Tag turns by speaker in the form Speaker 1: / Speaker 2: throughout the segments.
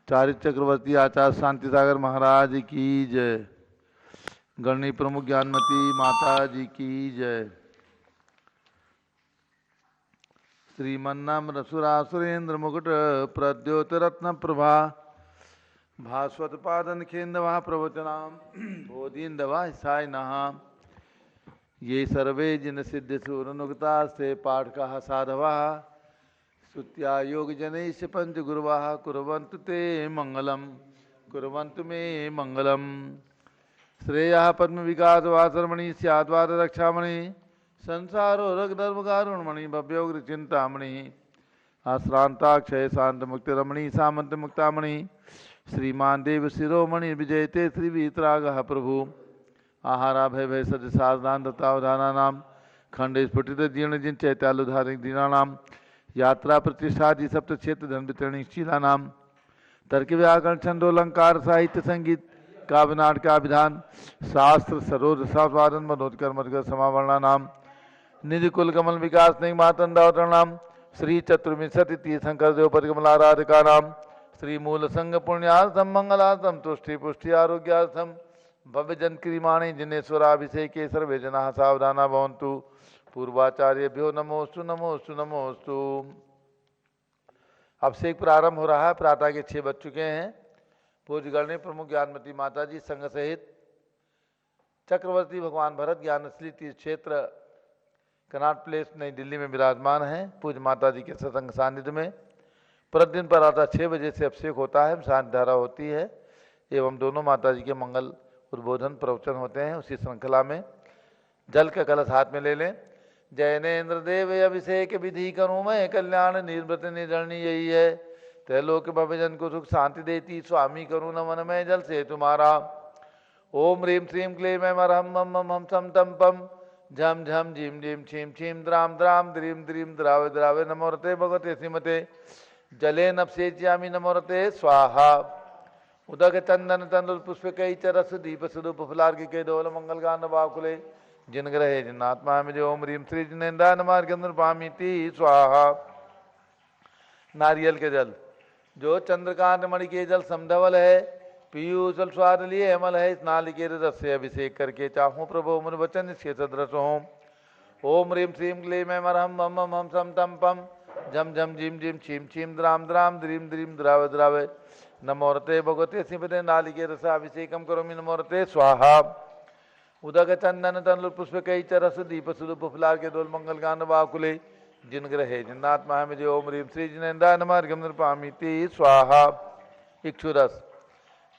Speaker 1: चारित्र चक्रवर्ती आचार्य शांति सागर महाराज की जय। गणनी प्रमुख ज्ञानमती माता जी की जय। श्रीमन्नाम रसुरासुरेन्द्र मुकुट प्रद्योतरत्न प्रभा भास्वत पादन खेन्दवा प्रवचनाम बोधीन्दवा साय नहा ये सर्वे जिन सिद्ध सूरनुगता से पाठ का साधवा स्तुत्या योग जनेश पंच गुरुवा कुर्वन्तु ते मंगलम कुर्वन्तु मे मंगलम। श्रेया पद्म विकास वासरमणि स्याद्वाद रक्षामणि संसारो रग धर्म कारुणमणि भव्योग्र चिंतामणि आश्रांताक्षय शांत मुक्ति रमणि सामंत मुक्तामणि श्रीमान देव शिरोमणि विजयते श्री वीतराग प्रभु आहारा भय भय सज सावधान दत्तावधाना नाम खंड स्फुटित जीर्ण जिन चैत्यालुधारिक दीना नाम यात्रा प्रतिष्ठादि सप्त क्षेत्र धन वितरणी शीला नाम तर्क व्याकरण छंदोलंकार साहित्य संगीत काव्य नाटक विधान शास्त्र सरोज रसास्वादन मनोत्कर मधुकर समावरणा नाम निधि कुल कमल विकास नहीं मातंदावतरण नाम श्री चतुर्विंशति तीर्थंकर देव परिकमलाराधिका नाम श्री मूल संग पुण्यार्थम मंगलार्थम तुष्टि पुष्टि आरोग्यार्थम भव्य जन क्रीमाणी जिनेश्वराभिषेके सर्वे जना सावधाना भवन्तु पूर्वाचार्यभ्यो नमोस्तु नमोस्तु नमोस्तु। अभिषेक प्रारंभ हो रहा है। प्रातः के 6 बज चुके हैं। पूज्य गणनी प्रमुख ज्ञानमती माता जी संघ सहित चक्रवर्ती भगवान भरत ज्ञानश्री तीर्थ क्षेत्र कनाट प्लेस नई दिल्ली में विराजमान हैं। पूज्य माता जी के सत्संग सानिध्य में प्रतिदिन प्रातः 6 बजे से अभिषेक होता है, शांति धारा होती है एवं दोनों माता जी के मंगल उद्बोधन प्रवचन होते हैं। उसी श्रृंखला में जल का कलश हाथ में ले लें। जैनेन्द्र देव अभिषेक विधि करूँ मैं कल्याण निर्वृत निर्णय यही है त्रैलोक भवजन को सुख शांति देती स्वामी करूँ नमन में जल से तुम्हारा। ओम ह्रीं श्रीं क्लीं मैं मरहम मम मम हम सम तम पम झम झम झीम झीम छीम छीम द्राम द्राम द्रीम द्रीम द्रावे द्रावे नमोरते भगवते श्रीमते जले नपसेच्यामि नमोरते स्वाहा। उदक चंदन तंदुल पुष्प कई चरस दीप सुदूप फुलार्घ के डोल मंगल गान बाकुले जिन ग्रहे जिन्नात्मा में जो ओम ह्रीं श्री जिनेन्द्रान मार्ग पामीति स्वाहा। नारियल के जल जो चंद्रकांत मणि के जल समधवल है पीयूष जल स्वाद लिए अमल है इस नालिकेर रस से अभिषेक करके चाहूँ प्रभु मुन वचन इसके सदृश हों। ओम ह्रीं श्रीं क्लीं मैं मरहम मम मम हम सम तम पम झम झम झीम झीम छीम छीम द्राम द्राम द्रीम द्रीम द्रावे द्रावे नमोरते भगवते श्रीमते नालिके रसाभिषेकम करोमि नमोरते स्वाहा। उदक चंदन तनुल पुष्प कई चरस दीप सुदूप फुलार के डोल मंगल गान बाकुले जिन ग्रहे जिन्नात्मा में जो ओम ह्रीं श्री जिनेन्द्रान मार्गम नृपामीति स्वाहा। इक्षुरस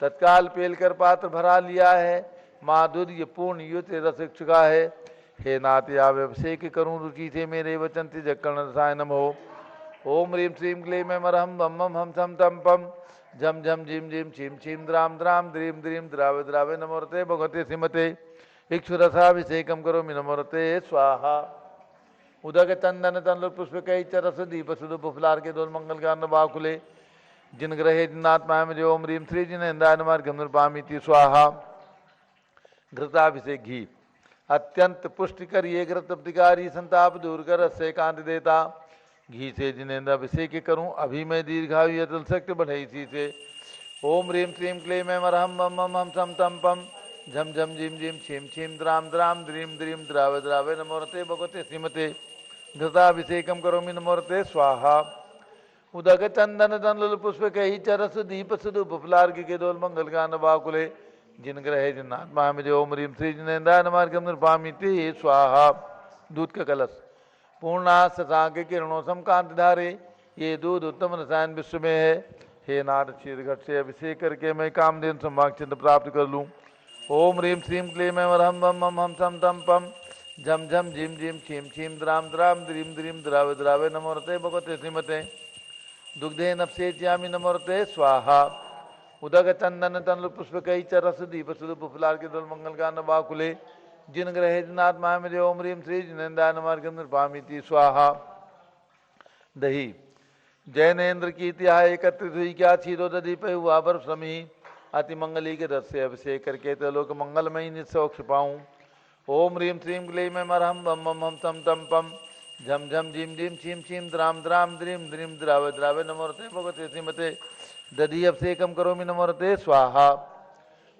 Speaker 1: तत्काल पेल कर पात्र भरा लिया है माधुर्य पूर्ण युत रस इक्षुका है। हे नाथ आवे अभिषेक करूँ रुचि से मेरे वचन से जक्कर्ण रसायनम हो। ओम ह्रीं श्रीं क्लीं मैं मरहम मम मम हम सम तम पम झम झम झीम झीम छीम छीम द्राम द्राम द्रीम द्रीम द्रावे द्रावे नमोरते भगवते श्रीमते इक्षुरसाभिषेकम करोमि नमोरते स्वाहा। उदक चंदन तनुल पुष्प कई चरस दीप सुदूप फुलार के डोल मंगल गान बाकुले जिन ग्रहे जिन्नात्मा में जो ओम ह्रीं श्री जिनेन्द्रान मार्गम नृपामीति स्वाहा। घृताभिषेक घी अत्यंत पुष्टिकर ये घृत प्रतिकारी संताप दूर कर से कांति देता घी से जिनेन्द्र अभिषेक करूं अभी मैं दीर्घायु अतुल शक्ति बढ़े इसी से। ओम ह्रीं श्रीं क्लीं मैं मरहम मम मम हम सम तम पम झम झम झीम झीम छीम छीम द्राम द्राम द्रीम द्रीम द्रावे द्रावे नमोरते भगवते श्रीमते घृताभिषेकम करोमि नमोरते स्वाहा। उदक चंदन तनुल पुष्प कही चरस दीप सुदूप फुलार्घ के डोल मंगल गान बाकुले जिन ग्रहे जिन्नात्मा में जो ओम ह्रीं श्री जिनेन्द्रान मार्गम नृपामीति स्वाहा। दूध का कलश पूर्णा शशांक किरणों समकांत धारे ये दूध उत्तम रसायन विश्व में है। हे नाथ क्षीर घट से अभिषेक करके मैं कामधेनु संभाग चिन्ह प्राप्त कर लूँ। ओम ह्रीं श्रीं क्लीं मैं मरहम मम मम हम सम तम पम झम झम झीम झीम छीम छीम द्राम द्राम द्रीम द्रीम द्रावे द्रावे नमोरते भगवते श्रीमते दुग्धे नपसेच्यामि नमोरते स्वाहा। उदक चंदन तनुल पुष्प कई चरस दीप सुदूप फुलार के डोल मंगल गान बाकुले जिन ग्रहे जिन्नात्मा में जो ओम ह्रीं श्री जिनेन्द्रान मार्गम नृपामीति स्वाहा। दही जैनेन्द्र की तिहा एकत्रित हुई क्या क्षीरो दधी पे हुआ बर्फ समी अति मंगली के रस से अभिषेक करके त्रिलोक मंगलमयी निस्सौक्ष पाऊँ। ओम ह्रीं श्रीं क्लीं मैं मरहम मम मम हम सम तम पम झम झम झीम झीम छीम छीम द्राम द्राम द्रीम द्रीम द्रावे द्रावे नमोरते भगवते श्रीमते दधी अभिषेकम करोमि नमोरते स्वाहा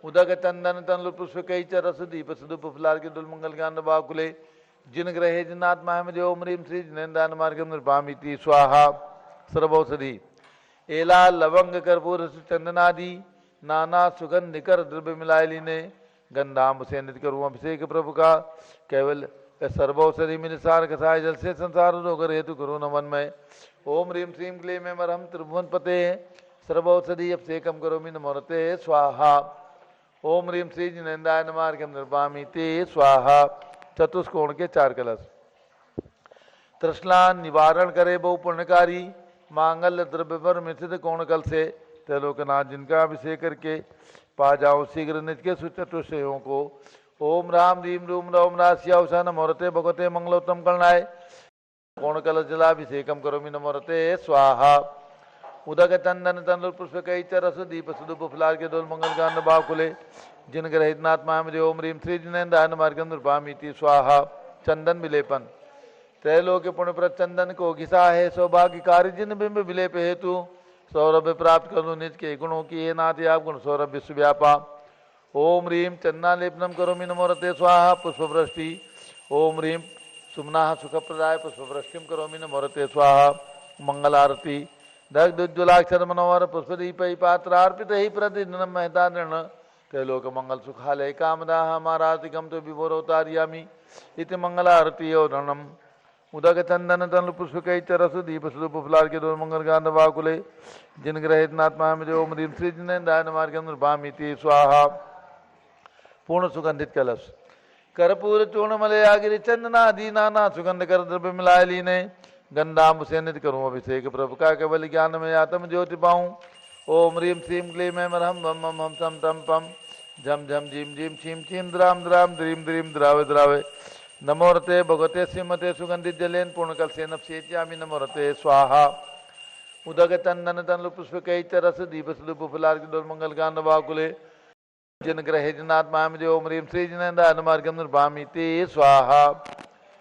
Speaker 1: उदक चंदन तन पुष्प कई च रस दीप सुदुप फुलार के दुल मंगल ज्ञान बाकुले जिन ग्रहे जिनात्मा में ओम ह्रीम श्री जिनेन्द्रान मार्गम निर्भामिति स्वाहा सर्वौषधि एला लवंग कर्पूर चंदनादि नाना सुगंध निकर द्रव्य मिलाए लीने गंधाम से नित करूँ अभिषेक प्रभु का केवल सर्वौषधि मिलसार कसाय जल से संसार रोग हेतु करो नमन में ओम ह्रीम श्रीम क्ले में मरहम त्रिभुवन पते सर्वौषधि अभिषेकम करोमि नमोरते स्वाहा ओम ह्रीम श्री जिनेन्द्राय मार्गम निर्वामी ते स्वाहा चतुष्कोण के 4 कलश तृष्णा निवारण करे बहु पुण्यकारी मांगल्य द्रव्य पर मिश्रित कोण कल से त्रिलोकनाथ जिनका अभिषेक करके पा जाओ शीघ्र निज के सुचतुष्टयों को ओम राम रीम रूम रोम राशिया नमोरते भगवते मंगलोत्तम करणाय कोण कलश जलाभिषेकम करोमि नमोरते स्वाहा उदक चंदन तंदुल पुष्प कई चरस दीप सुदुप फुलार के दोल मंगल गान बाकुले जिन ग्रहितनात्मा में ओम रीम श्री जिनेन्द्रान मार्गम निर्भामिति स्वाहा चंदन विलेपन त्रैलोक्य पुण्य प्रद चंदन को घिसा है सौभाग्य कार्य जिन बिंब विलेप हेतु सौरभ्य प्राप्त कर लो निज के गुणों की हे नाथ आप गुण सौरभ विश्व व्यापा ओम रीम चन्नालेपनम करोमि नमोरते स्वाहा पुष्पवृष्टि ओम रीम सुमना सुखप्रदाय पुष्पवृष्टिम करोमि नमोरते स्वाहा मंगलारती दग्धुज्ज्वलाक्षर मनोहर पुष्पदीप पात्रार्पित ही प्रतिदिनम महता नृण त्रैलोक मंगल सुखालय कामदा हमारातिकम तो विभोरोतारियामी इति मंगलारती रणम उदक चंदन तन पुष्प कई चरस दीप सुदुप फुलार के दो मंगल गान बाकुले जिन ग्रहितनात्मा में ओम ह्रीम श्री जिनेन्द्राय मार्गम निर्भामिति स्वाहा पूर्ण सुगंधित कलश कर्पूर चूर्णमलय आगिरि चंदनादि नाना सुगंध कर द्रव्य मिलाए लीने गंधाम से नित करूं अभिषेक प्रभु का केवल ज्ञान में आत्म ज्योति पाऊं ओम ह्रीम श्रीम क्लीम में मरहम बम बम हम सम तम पम झम झम झीम झीम छीम छीम द्राम द्राम द्रीम द्रीम द्रावे द्रावे नमोरते भगवते श्रीमते सुगंधित जलेन पूर्णकल से नपसेत्यामि नमोरते स्वाहा उदक चंदन तन पुष्प कई चरस दीप सुदुप फुलार के मंगल गान बाकुले जिन ग्रहे जिनात्मा में ओम ह्रीम श्री जिनेन्द्राय मार्गम निर्भामिति स्वाहा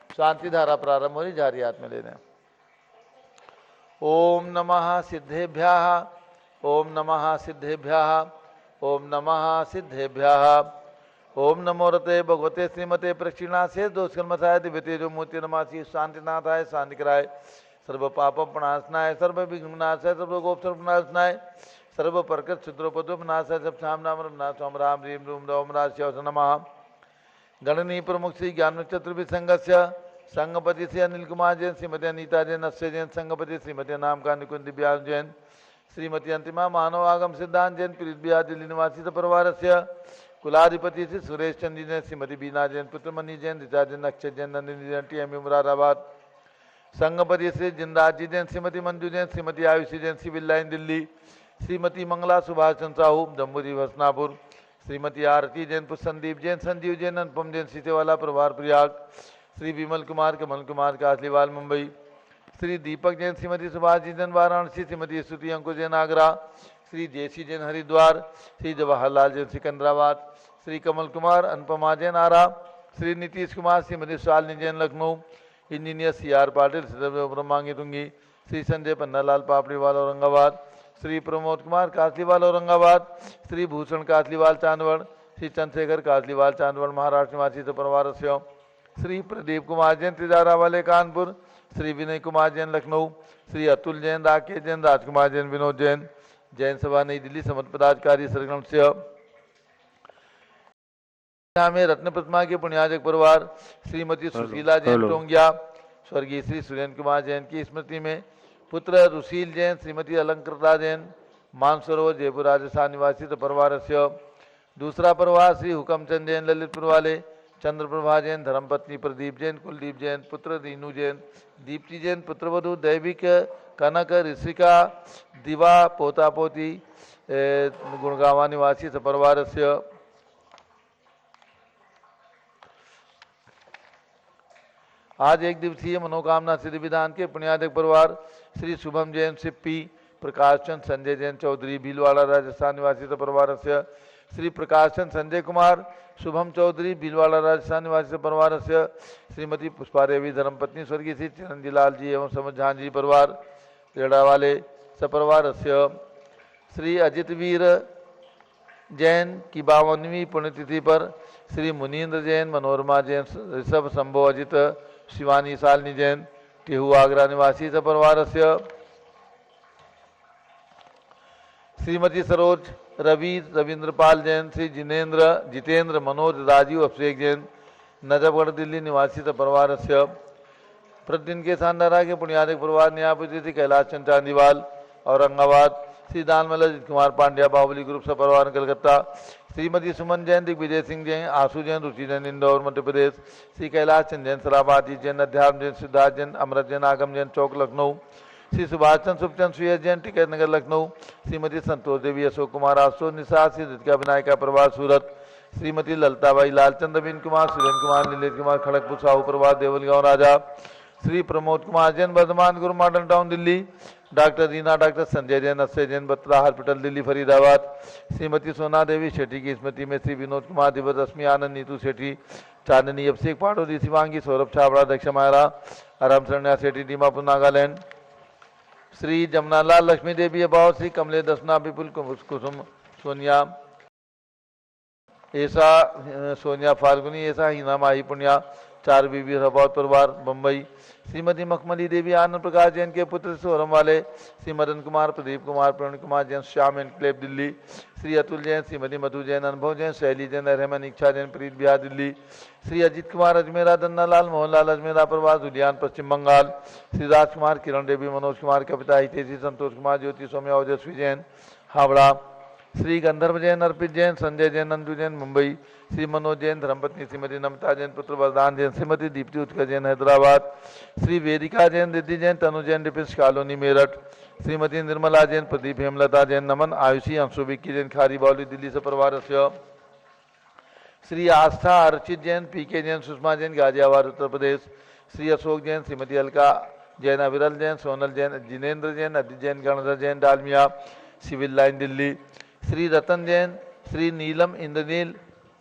Speaker 1: शांति धारा प्रारंभ हो रही जारी हाथ में लेने ओम नमः सिद्धेभ्यः ओम नमः सिद्धेभ्यः ओम नमः सिद्धेभ्यः ओम नमोरते भगवते श्रीमते प्रक्षिणा से दोषकर्मसाय दिव्यते जो मूर्ति नमासी शांतिनाथाय शांतिकराय सर्व पाप प्रणाशनाय सर्व विघ्नाशाय सर्व गोप सर्वनाशनाय सर्व प्रकृत चित्रोपद्रव नाशाय सब शाम नाम नाम राम रीम रूम रोम राशिया नमः गणनी प्रमुख श्री ज्ञान चतुर्भिसंगस्य संगपति से अनिल कुमार जैन श्रीमती अनीता जैन अक्षय जैन संगपति श्रीमती नाम का निकुंज दिव्यास जैन श्रीमती अंतिमा मानव आगम सिद्धांत जैन पीड़ित बिहार दिल्ली निवासी परिवार से कुलाधिपति से सुरेश चंदी जैन श्रीमती बीना जैन पुत्र मनी जैन ऋचा जैन अक्षय जैन नंदिनी जैन टी एम मुरादाबाद संगपति से जिनराज जी जैन श्रीमती मंजू जैन श्रीमती आयुषी जैन सिविल लाइन दिल्ली श्रीमती मंगला सुभाष चंद्र साहू जम्बूरी भसनापुर श्रीमती आरती जैन पुष्प संदीप जैन संजीव जैन अनुपम जैन सीतेवाला प्रभार Prayag Shri Vimal Kumar Kamal Kumar Kasliwal Mumbai Shri Deepak Jain Shrimati Subhash ji Jain Varanasi Shrimati Stuti Ankur Jain Agra Shri J C Jain Haridwar Shri Jawaharlal Jain Secunderabad Shri Kamal Kumar Anupama Jain Ara Shri Nitish Kumar Shrimati Shalini Jain Lucknow engineer C R Patil Brahmangi Tungi Shri Sanjay Pannalal Papdiwal Aurangabad Shri Pramod Kumar Kasliwal Aurangabad Shri Bhushan Kasliwal Chandwad Shri Chandrashekhar Kasliwal Chandwad Maharashtra निवासी परिवार से श्री प्रदीप कुमार जैन तिजारा वाले कानपुर श्री विनय कुमार जैन लखनऊ श्री अतुल जैन राकेश जैन राजकुमार जैन विनोद जैन जैन सभा नई दिल्ली समस्त पदाधिकारी सरगम से में रत्न प्रतिमा के पुण्याजक परिवार श्रीमती सुशीला जैन टोंगिया स्वर्गीय श्री सुरेंद्र कुमार जैन की स्मृति में पुत्र रुशील जैन श्रीमती अलंकृता जैन मानसरोवर जयपुर राजस्थान निवासी परिवार से दूसरा परिवार श्री हुकमचंद जैन ललितपुर वाले चंद्रप्रभा जैन धर्मपत्नी प्रदीप जैन कुलदीप जैन पुत्र दीनू जैन दीप्ति जैन पुत्रवधु दैविक कनक ऋषिका दिवा पोता पोती गुणगावा निवासी परिवार से आज एक दिवसीय मनोकामना सिद्धि विधान के पुण्याधक परिवार श्री शुभम जैन सिप्पी प्रकाश चंद संजय जैन चौधरी भीलवाड़ा राजस्थान निवासी परिवार से श्री प्रकाश चंद संजय कुमार शुभम चौधरी भीलवाड़ा राजस्थान निवासी परिवार से श्रीमती पुष्पा देवी धर्मपत्नी स्वर्गीय श्री चिरंजी लाल जी एवं समझ झांझी परिवार रेड़ा वाले सपरिवार से श्री अजित वीर जैन की 52वीं पुण्यतिथि पर श्री मुनीन्द्र जैन मनोरमा जैन ऋषभ शंभो अजित शिवानी शालिनी जैन टेहू आगरा निवासी सपरिवार से श्रीमती सरोज रवि रविंद्रपाल जैन श्री जितेंद्र मनोज राजीव अभिषेक जैन नजफगढ़ दिल्ली निवासी परिवार से प्रतिदिन के सांडारा के पुण्यादिक परिवार न्यायपति कैलाश चंद चांदीवाल औरंगाबाद श्री दानमल अजित कुमार पांड्या बाहुबली ग्रुप से परिवार कलकत्ता श्रीमती सुमन जैन दिग्विजय सिंह जैन आशु जैन रुचि जैन इंदौर मध्य प्रदेश श्री कैलाश चंद जैन सलाबादी जैन अध्यात्म जैन सिद्धार्थ जैन अमृत जैन आगम जैन चौक लखनऊ श्री सुभाष चंद सुखचंद सुयस जैन टिकैत नगर लखनऊ श्रीमती संतोष देवी अशोक कुमार आशो निशा श्री रितिका विनायका प्रभार सूरत श्रीमती ललताबाई लालचंद बिन कुमार सुरेंद्र कुमार नीलेश कुमार खड़गपुर साहू प्रभार देवलगांव राजा श्री प्रमोद कुमार जैन वर्धमान गुरु modern town Delhi doctor Reena doctor Sanjay Jain Akshay Jain Batra hospital Delhi Faridabad Shrimati सोना देवी शेट्टी की स्मृति में श्री विनोद कुमार दिवस रश्मि आनंद नीतू शेट्टी चांदनी अभिषेक पाटोदी शिवांगी सौरभ छाबड़ा दक्ष मायरा आराम शरण्या शेट्टी दीमापुर नागालैंड श्री जमुनालाल लक्ष्मी देवी अभाव श्री कमले दसना विपुल कुसुम सोनिया ऐसा सोनिया फाल्गुनी ऐसा हीना माही पुण्या चार बीबी अभाव परिवार बम्बई श्रीमती मखमली देवी आनंद प्रकाश जैन के पुत्र सोरम वाले श्री मदन कुमार प्रदीप कुमार प्रवीण कुमार जैन श्याम एनक्लेव दिल्ली श्री अतुल जैन श्रीमती मधु जैन अनुभव जैन शैली जैन रहमान इच्छा जैन प्रीत बिहार दिल्ली श्री अजीत कुमार अजमेरा दन्ना लाल मोहनलाल अजमेरा प्रवास उद्यान पश्चिम बंगाल श्री राजकुमार किरण देवी मनोज कुमार कविता हितेशी संतोष कुमार ज्योति सौम्या ओजस्वी जैन हावड़ा श्री गंधर्व जैन अर्पित जैन संजय जैन नंदू जैन मुंबई श्री मनोज जैन धर्मपत्नी श्रीमती नमता जैन पुत्र वरदान जैन श्रीमती दीप्ति उत्कर्ष जैन हैदराबाद श्री वेदिका जैन रिद्धि जैन तनु जैन डिफेंस कॉलोनी मेरठ श्रीमती निर्मला जैन प्रदीप हेमलता जैन नमन आयुषी अंशु विक्की जैन खारी बाउली दिल्ली से परिवार से श्री आस्था अर्चित जैन पीके जैन सुषमा जैन गाजियाबाद उत्तर प्रदेश श्री अशोक जैन श्रीमती अलका जैन अविरल जैन सोनल जैन जिनेन्द्र जैन अदित जैन गणधर जैन डालमिया सिविल लाइन दिल्ली श्री रतन जैन श्री नीलम इंद्रनील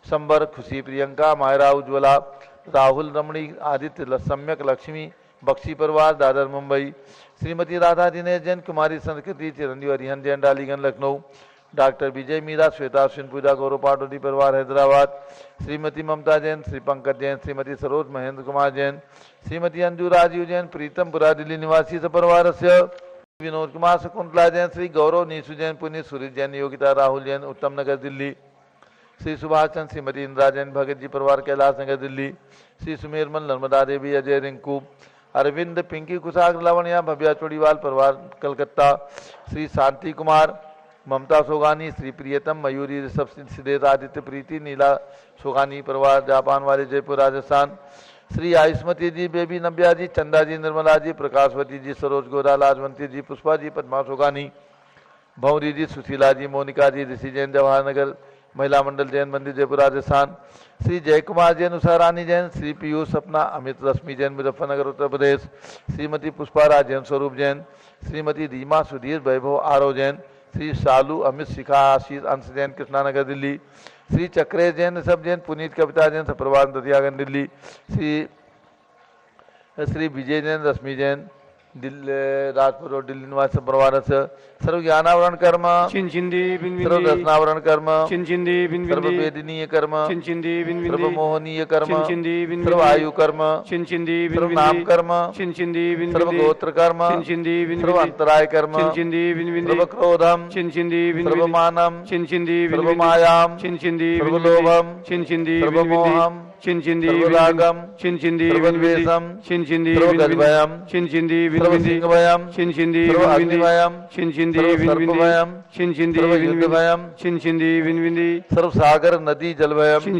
Speaker 1: संबर खुशी प्रियंका मायरा उज्ज्वला राहुल रमणी आदित्य सम्यक लक्ष्मी बख्शी परिवार दादर मुंबई श्रीमती राधा दिनेश जैन कुमारी संस्कृति चिरंजीव हरिहन जैन डालीगंज लखनऊ डॉक्टर विजय मीरा श्वेता अश्विन पूजा गौरव पाटोदी परिवार हैदराबाद श्रीमती ममता जैन श्री पंकज जैन श्रीमती सरोज महेंद्र कुमार जैन श्रीमती अंजू राजीव जैन प्रीतमपुरा दिल्ली निवासी परिवार से विनोद कुमार शकुंतला जैन श्री गौरव नीसु जैन पुनीत सुरेश जैन योगिता राहुल जैन उत्तम नगर दिल्ली श्री सुभाष चंद श्रीमती इंदिरा जैन भगत जी परिवार कैलाश नगर दिल्ली श्री सुमेरमल नर्मदा देवी अजय रिंकू अरविंद पिंकी कुशाग्र लावणिया भव्या चोड़ीवाल परिवार कलकत्ता श्री शांति कुमार ममता सोगानी श्री प्रियतम मयूरी ऋषभ सिद्धेश आदित्य प्रीति नीला सोगानी परिवार जापान वाले जयपुर राजस्थान श्री आयुष्मती जी बेबी नव्या जी चंदा जी निर्मला जी प्रकाशवती जी सरोज गोरा लाजवंती जी पुष्पा जी पद्मा सोगानी भौरी जी सुशीला जी मोनिका जी ऋषि जैन जवाहर नगर महिला मंडल जैन मंदिर जयपुर राजस्थान श्री जय कुमार जैन उषा रानी जैन श्री पीयूष सपना अमित रश्मि जैन मुजफ्फरनगर उत्तर प्रदेश श्रीमती पुष्पा राज जैन स्वरूप जैन श्रीमती रीमा सुधीर वैभव आरव जैन श्री शालू अमित शिखा आशीष अंश जैन कृष्णानगर दिल्ली श्री चक्रेश जैन ऋषभ जैन पुनीत कविता जैन सप्रभात दतियागंज दिल्ली श्री विजय जैन रश्मि जैन दिल्ली राजपुर रोड दिल्ली निवासी परिवार से सर्व ज्ञानावरण कर्म सर्व दर्शनावरण कर्म सर्व वेदनीय कर्म सर्व मोहनीय कर्म सर्व आयु कर्म सर्व नाम कर्म सर्व गोत्र कर्म सर्व अंतराय कर्म सर्व क्रोधम सर्व मानम सर्व मायाम सर्व लोभम सर्व मोहम सर्व रागम सर्व द्वेषम सर्व गजभयम सर्व सिंहभयम सर्व अग्निभयम सर्वभयम सर्वयुद्धभयम सर्व सागर नदी जलभयम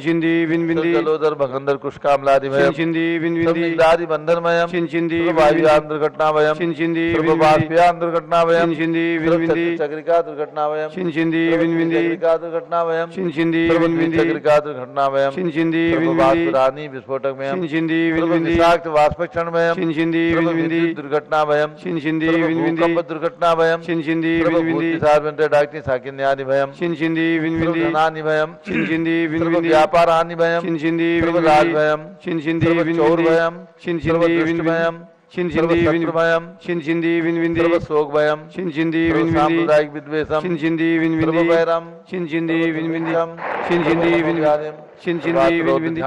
Speaker 1: जलोदर भगंदर कुशकामलादिभयम सर्व बंधनमयम सर्व वायुयान दुर्घटनाभयम सर्व बाष्पयान दुर्घटनाभयम चक्रिका दुर्घटनाभयम चक्रिका दुर्घटनाभयम सर्व चक्रिका दुर्घटनाभयम सर्व वाष्परानी विस्फोटकमयम्
Speaker 2: छिंछिंदी विनविंदी
Speaker 1: विषाक्त वाष्पक्षणमयम्
Speaker 2: छिंछिंदी विनविंदी
Speaker 1: विद्युत दुर्घटनाभयम्
Speaker 2: छिंछिंदी विनविंदी
Speaker 1: भूकंप दुर्घटनाभयम्
Speaker 2: छिंछिंदी विनविंदी
Speaker 1: भूतिसारविंते साकिन्यादिभयम्
Speaker 2: छिंछिंदी विनविंदी
Speaker 1: धनानिभयम्
Speaker 2: छिंछिंदी विनविंदी
Speaker 1: व्यापारानिभयम्
Speaker 2: छिंछिंदी विनविंदी
Speaker 1: राजभयम्
Speaker 2: छिंछिंदी विनविंदी
Speaker 1: चौरभयम्
Speaker 2: छिंछिंदी विनविंदी छिंछिंदी
Speaker 1: शत्रुभयम्
Speaker 2: छिंछिंदी विनविंदी
Speaker 1: शोकभयम्
Speaker 2: छिंछिंदी विनविंदी
Speaker 1: साम्प्रदायिक विद्वेषम्
Speaker 2: छिंछिंदी विनविंदी
Speaker 1: वैरम्
Speaker 2: छिंछिंदी विनविंदी छिंछिंदी विनविंदी छिंछिंदी विनविंदी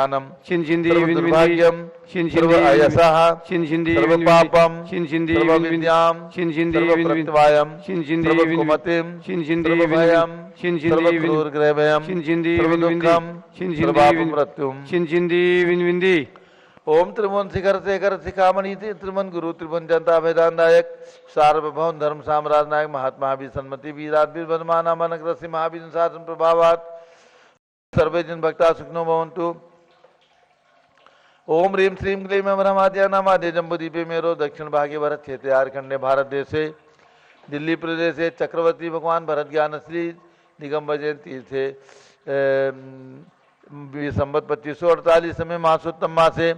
Speaker 2: छिंछिंदी विनविंदी
Speaker 1: भाग्यम्
Speaker 2: छिंछिंदी
Speaker 1: अयसः
Speaker 2: छिंछिंदी
Speaker 1: पापम्
Speaker 2: छिंछिंदी विद्याम छिंछिंदी
Speaker 1: प्रत्यवायम्
Speaker 2: छिंछिंदी
Speaker 1: कुमतिम्
Speaker 2: छिंछिंदी
Speaker 1: भयम्
Speaker 2: छिंछिंदी
Speaker 1: क्रूरग्रहभयम्
Speaker 2: छिंछिंदी
Speaker 1: दुःखम्
Speaker 2: छिंछिंदी
Speaker 1: मृत्युम्
Speaker 2: छिंछिंदी विनविंदी।
Speaker 1: ओम त्रिभुवन शिखर शेखर शिखामणि त्रिभुवन गुरु त्रिभुवन जनता वेदांतायक सार्वभौम धर्म साम्राज्य नायक महात्मा भी सन्मति वीरावीर वर्माना मनग्रसी महावीर शासन प्रभावात सर्वे जन भक्ता सुखनो भवन्तु। ओम ह्रीं श्रीं क्लीं ब्रह्माद्या नामाद्य जम्बूदीपे मेरो दक्षिण भागे भरत क्षेत्र झारखंडे भारत देशे दिल्ली प्रदेशे चक्रवर्ती भगवान भरत ज्ञान श्री दिगंबर जयंती तीर्थे संवत 2548 में मासोत्तम मासे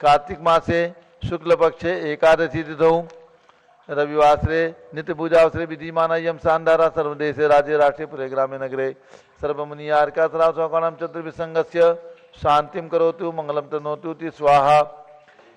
Speaker 1: कार्तिक मासे शुक्ल पक्षे एकादशी तिथौ रविवासरे नित्य पूजावसरे विधिमाना यम शानदारा सर्वदेशे राज्य राष्ट्रे पुरे ग्रामे नगरे सर्वमुनियार्का सरासौकाणां चतुर्विसंगस्य शांतिम करोतु मंगलम तनोतु ति स्वाहा।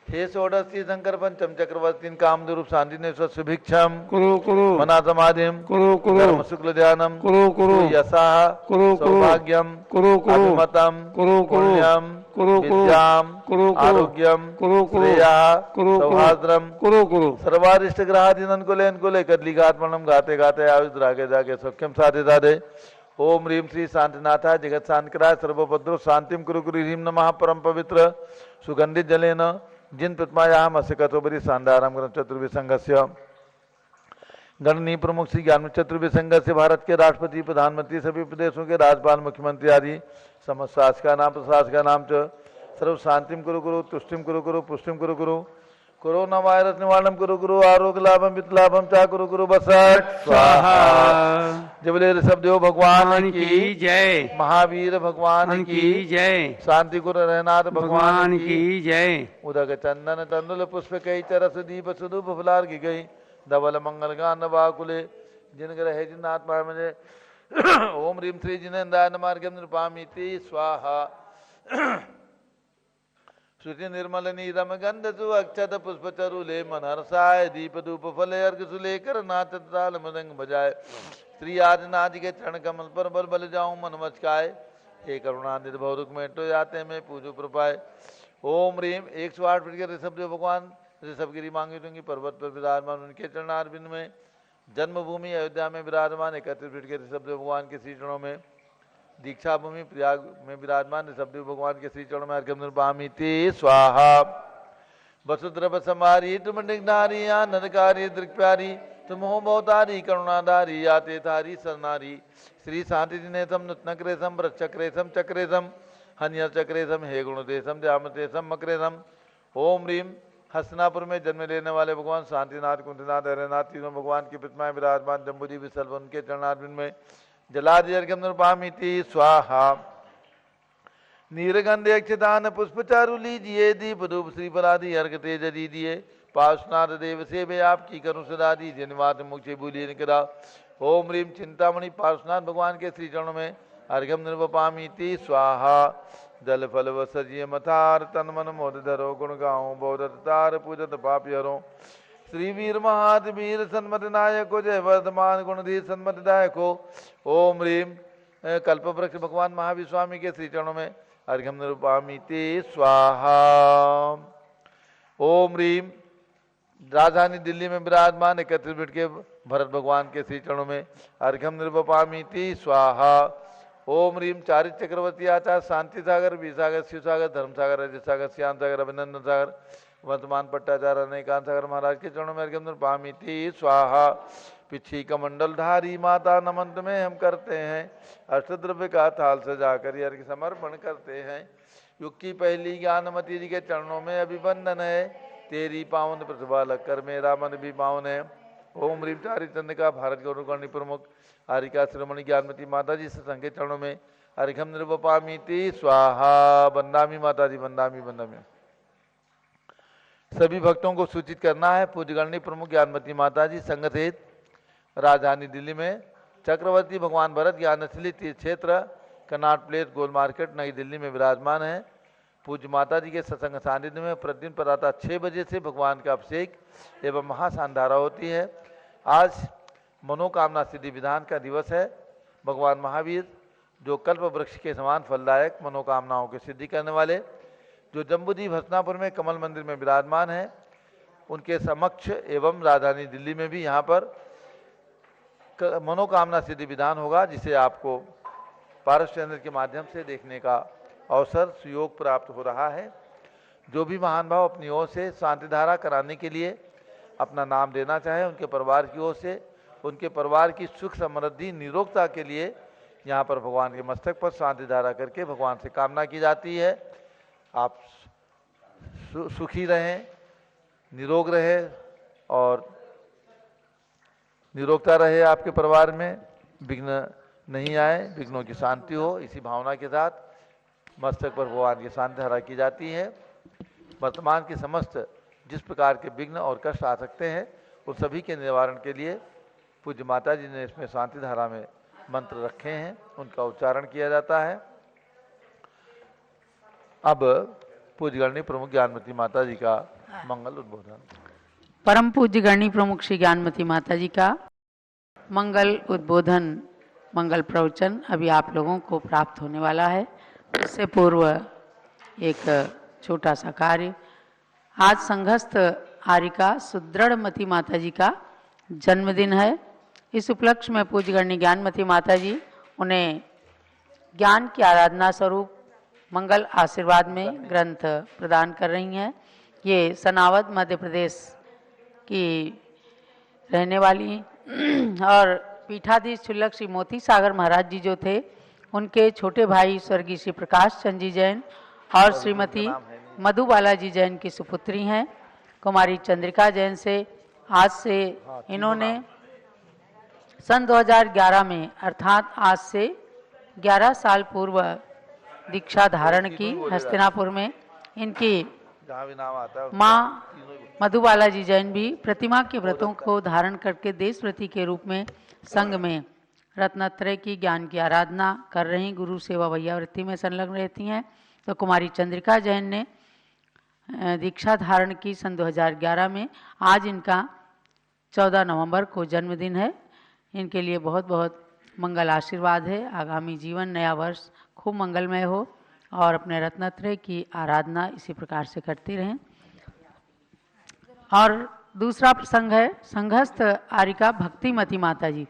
Speaker 1: हे षोडशी शंकर पंचम चक्रवर्तीन कामरूप शांतिनेश्वर सुभिक्षम
Speaker 2: कुरु कुरु
Speaker 1: मना समाधिम
Speaker 2: कुरु कुरु
Speaker 1: धर्म शुक्ल ध्यानम
Speaker 2: कुरु कुरु
Speaker 1: यशः
Speaker 2: कुरु कुरु
Speaker 1: सौभाग्यम
Speaker 2: कुरु कुरु
Speaker 1: अभिमतम
Speaker 2: कुरु कुरु
Speaker 1: पुण्यम
Speaker 2: कुरु कुरु
Speaker 1: विद्याम
Speaker 2: कुरु कुरु
Speaker 1: आरोग्यम
Speaker 2: कुरु कुरु
Speaker 1: श्रेयः
Speaker 2: कुरु
Speaker 1: सौहार्द्रम
Speaker 2: कुरु कुरु
Speaker 1: सर्वारिष्ट ग्रहाधीनन कुले कदलिघात्मनम गाते गाते आयुष रागे जागे सौख्यम साधे साधे। ओम ह्रीं श्री शांतिनाथाय जगत शांतिकराय सर्वभद्रो शांतिम कुरु कुरु ह्रीं नमः परम पवित्र सुगंधित जलेन जिन प्रतिमायाम अस्य कथोपरि शानदारम ग्रंथ चतुर्विसंगस्य गणनीय प्रमुख श्री ज्ञान चतुर्विसंगस्य भारत के राष्ट्रपति प्रधानमंत्री सभी प्रदेशों के राज्यपाल मुख्यमंत्री आदि समस्त शासका नाम च सर्व शांतिम कुरु कुरु तुष्टिम कुरु कुरु पुष्टिम कुरु कुरु कोरोना वायरस निवारणम कुरु कुरु आरोग्य लाभम वित्त लाभम चा कुरु कुरु बसत स्वाहा। जबले ऋषभदेव भगवान की
Speaker 2: जय
Speaker 1: महावीर भगवान की
Speaker 2: जय
Speaker 1: शांति गुरु रहनाथ भगवान की
Speaker 2: जय।
Speaker 1: उदक चंदन तंदुल पुष्प कई चरस दीप सुदूप फुलार की गई धवल मंगल गान वाकुले जिन ग्रह जिन आत्मा मुझे ओम ह्रीं श्री जिनेन्द्राय मार्गम नृपामिति स्वाहा। श्रुति निर्मल नीरम गंध सु अक्षत पुष्प चरुले मनहर्षाय दीप धूप फले अर्घ सुलेकर नाचत ताल मृदंग बजाए श्री आदिनाथ के चरण कमल पर बल बल जाऊं मन मचकाए हे करुणानिधि भौरुक में तो जाते में पूजो प्रपाए। ओम ह्रीं 108 फीट के ऋषभदेव भगवान ऋषभगिरी मांगी दूंगी पर्वत पर विराजमान उनके चरणारविंद में जन्मभूमि अयोध्या में विराजमान 31 फीट के ऋषभदेव भगवान के श्री चरणों में दीक्षा भूमि प्रयाग में विराजमान ऋषभदेव भगवान के श्री चरणों में अर्घ्यम नृपामिति स्वाहा। वसुद्रव समारी तुम डिग्नारी आनंदकारी दृक्प्यारी तुम हो बहुतारी करुणाधारी आते थारी सरनारी श्री शांति दिनेशम नूतनक्रेशम वृक्षक्रेशम चक्रेशम हन्य चक्रेशम हे गुणदेशम द्यामतेशम मक्रेशम। ओम ह्रीं हसनापुर में जन्म लेने वाले भगवान शांतिनाथ कुंतीनाथ हरेनाथ तीनों भगवान की प्रतिमाएं विराजमान जम्बूदी विसल उनके चरणारविंद में जलादिर्घ्यम नृपामिति स्वाहा। नीरगंधे अक्षतान पुष्प चारु लीजिए दीप धूप श्रीफलादि अर्घ तेज दीजिए पार्श्वनाथ देव सेवे आपकी करूँ सदा दीजिए निवात मुझे भूलिए निकरा। ओम ह्रीं चिंतामणि पार्श्वनाथ भगवान के श्री चरणों में अर्घ्यम नृपामिति स्वाहा। जल फल वसजिय मथार तन मन मोद धरो गुण गाओ बोधत तार पूजत पापी हरो श्री वीर महात वीर सन्मत नायको जय वर्धमान गुणधीर सन्मत दायको। ओम ह्रीं कल्प वृक्ष भगवान महावीर स्वामी के श्री चरणों में अर्घ्यम नृपामिति स्वाहा। ओम ह्रीं राजधानी दिल्ली में विराजमान 31 फीट के भरत भगवान के श्री चरणों में अर्घ्यम नृपामिति स्वाहा। ओम ह्रीं चारित चक्रवर्ती आचार्य शांति सागर वीर सागर शिव सागर धर्म सागर अजय सागर श्याम सागर अभिनंदन सागर वर्तमान पट्टाचार्य अनेकांत सागर महाराज के चरणों में अर्घ्यम नृपामिति स्वाहा। पिछी कमंडल धारी माता नमन में हम करते हैं अष्टद्रव्य का थाल सजाकर अर्घ्य समर्पण करते हैं। युग की पहली ज्ञानमती जी के चरणों में अभिवंदन है तेरी पावन प्रतिभा लगकर मेरा मन भी पावन है। ओम ह्रीं चारि चंद्र का भारत गौरवकर्णी प्रमुख आरिका श्रीमणि ज्ञानमती माता जी सत्संग के चरणों में अर्घ्यम निर्वपामीति स्वाहा। बंदामी माता जी, बंदामी बंदामी। सभी भक्तों को सूचित करना है, पूज्यगणनी प्रमुख ज्ञानमती माता जी संघ सहित राजधानी दिल्ली में चक्रवर्ती भगवान भरत ज्ञानस्थली तीर्थ क्षेत्र कनाट प्लेस गोल मार्केट नई दिल्ली में विराजमान है। पूज्य माता जी के सत्संग सानिध्य में प्रतिदिन प्रातः 6 बजे से भगवान का अभिषेक एवं महासांधारा होती है। आज मनोकामना सिद्धि विधान का दिवस है। भगवान महावीर जो कल्प वृक्ष के समान फलदायक मनोकामनाओं की सिद्धि करने वाले, जो जम्बूद्वीप हसनापुर में कमल मंदिर में विराजमान है, उनके समक्ष एवं राजधानी दिल्ली में भी यहाँ पर मनोकामना सिद्धि विधान होगा, जिसे आपको पारस चैनल के माध्यम से देखने का अवसर सुयोग प्राप्त हो रहा है। जो भी महान भाव अपनी ओर से शांति धारा कराने के लिए अपना नाम देना चाहे, उनके परिवार की ओर से उनके परिवार की सुख समृद्धि निरोगता के लिए यहाँ पर भगवान के मस्तक पर शांति धारा करके भगवान से कामना की जाती है। आप सुखी रहें, निरोग रहे और निरोगता रहे, आपके परिवार में विघ्न नहीं आए, विघ्नों की शांति हो, इसी भावना के साथ मस्तक पर भगवान की शांति धारा की जाती है। वर्तमान के समस्त जिस प्रकार के विघ्न और कष्ट आ सकते हैं, उन सभी के निवारण के लिए पूज्य माता जी ने इसमें शांति धारा में मंत्र रखे हैं, उनका उच्चारण किया जाता है। अब पूज्यगणनी प्रमुख ज्ञानमती माता जी का मंगल उद्बोधन।
Speaker 3: परम पूज्य गणनी प्रमुख श्री ज्ञानमती माता जी का मंगल उद्बोधन, मंगल प्रवचन अभी आप लोगों को प्राप्त होने वाला है। उससे पूर्व एक छोटा सा कार्य। आज संघस्थ आरिका सुदृढ़मती माता जी का जन्मदिन है। इस उपलक्ष्य में पूज्य गणनी ज्ञानमती माता जी उन्हें ज्ञान की आराधना स्वरूप मंगल आशीर्वाद में ग्रंथ प्रदान कर रही हैं। ये सनावद मध्य प्रदेश की रहने वाली और पीठाधीश शुल्लक श्री मोती सागर महाराज जी जो थे, उनके छोटे भाई स्वर्गीय श्री प्रकाश चंद जी जैन और श्रीमती मधुबाला जी जैन की सुपुत्री हैं। कुमारी चंद्रिका जैन से आज से इन्होंने सन 2011 में अर्थात आज से 11 साल पूर्व दीक्षा धारण की। हस्तिनापुर में इनकी माँ मधुबाला जी जैन भी प्रतिमा के व्रतों को धारण करके देशव्रती के रूप में संघ में रत्नत्रय की ज्ञान की आराधना कर रही, गुरु सेवा वैया वृत्ति में संलग्न रहती हैं। तो कुमारी चंद्रिका जैन ने दीक्षा धारण की सन 2011 में। आज इनका 14 नवंबर को जन्मदिन है। इनके लिए बहुत बहुत मंगल आशीर्वाद है। आगामी जीवन, नया वर्ष खूब मंगलमय हो और अपने रत्नत्रय की आराधना इसी प्रकार से करती रहें। और दूसरा प्रसंग है संघस्थ आरिका भक्तिमती माता जी।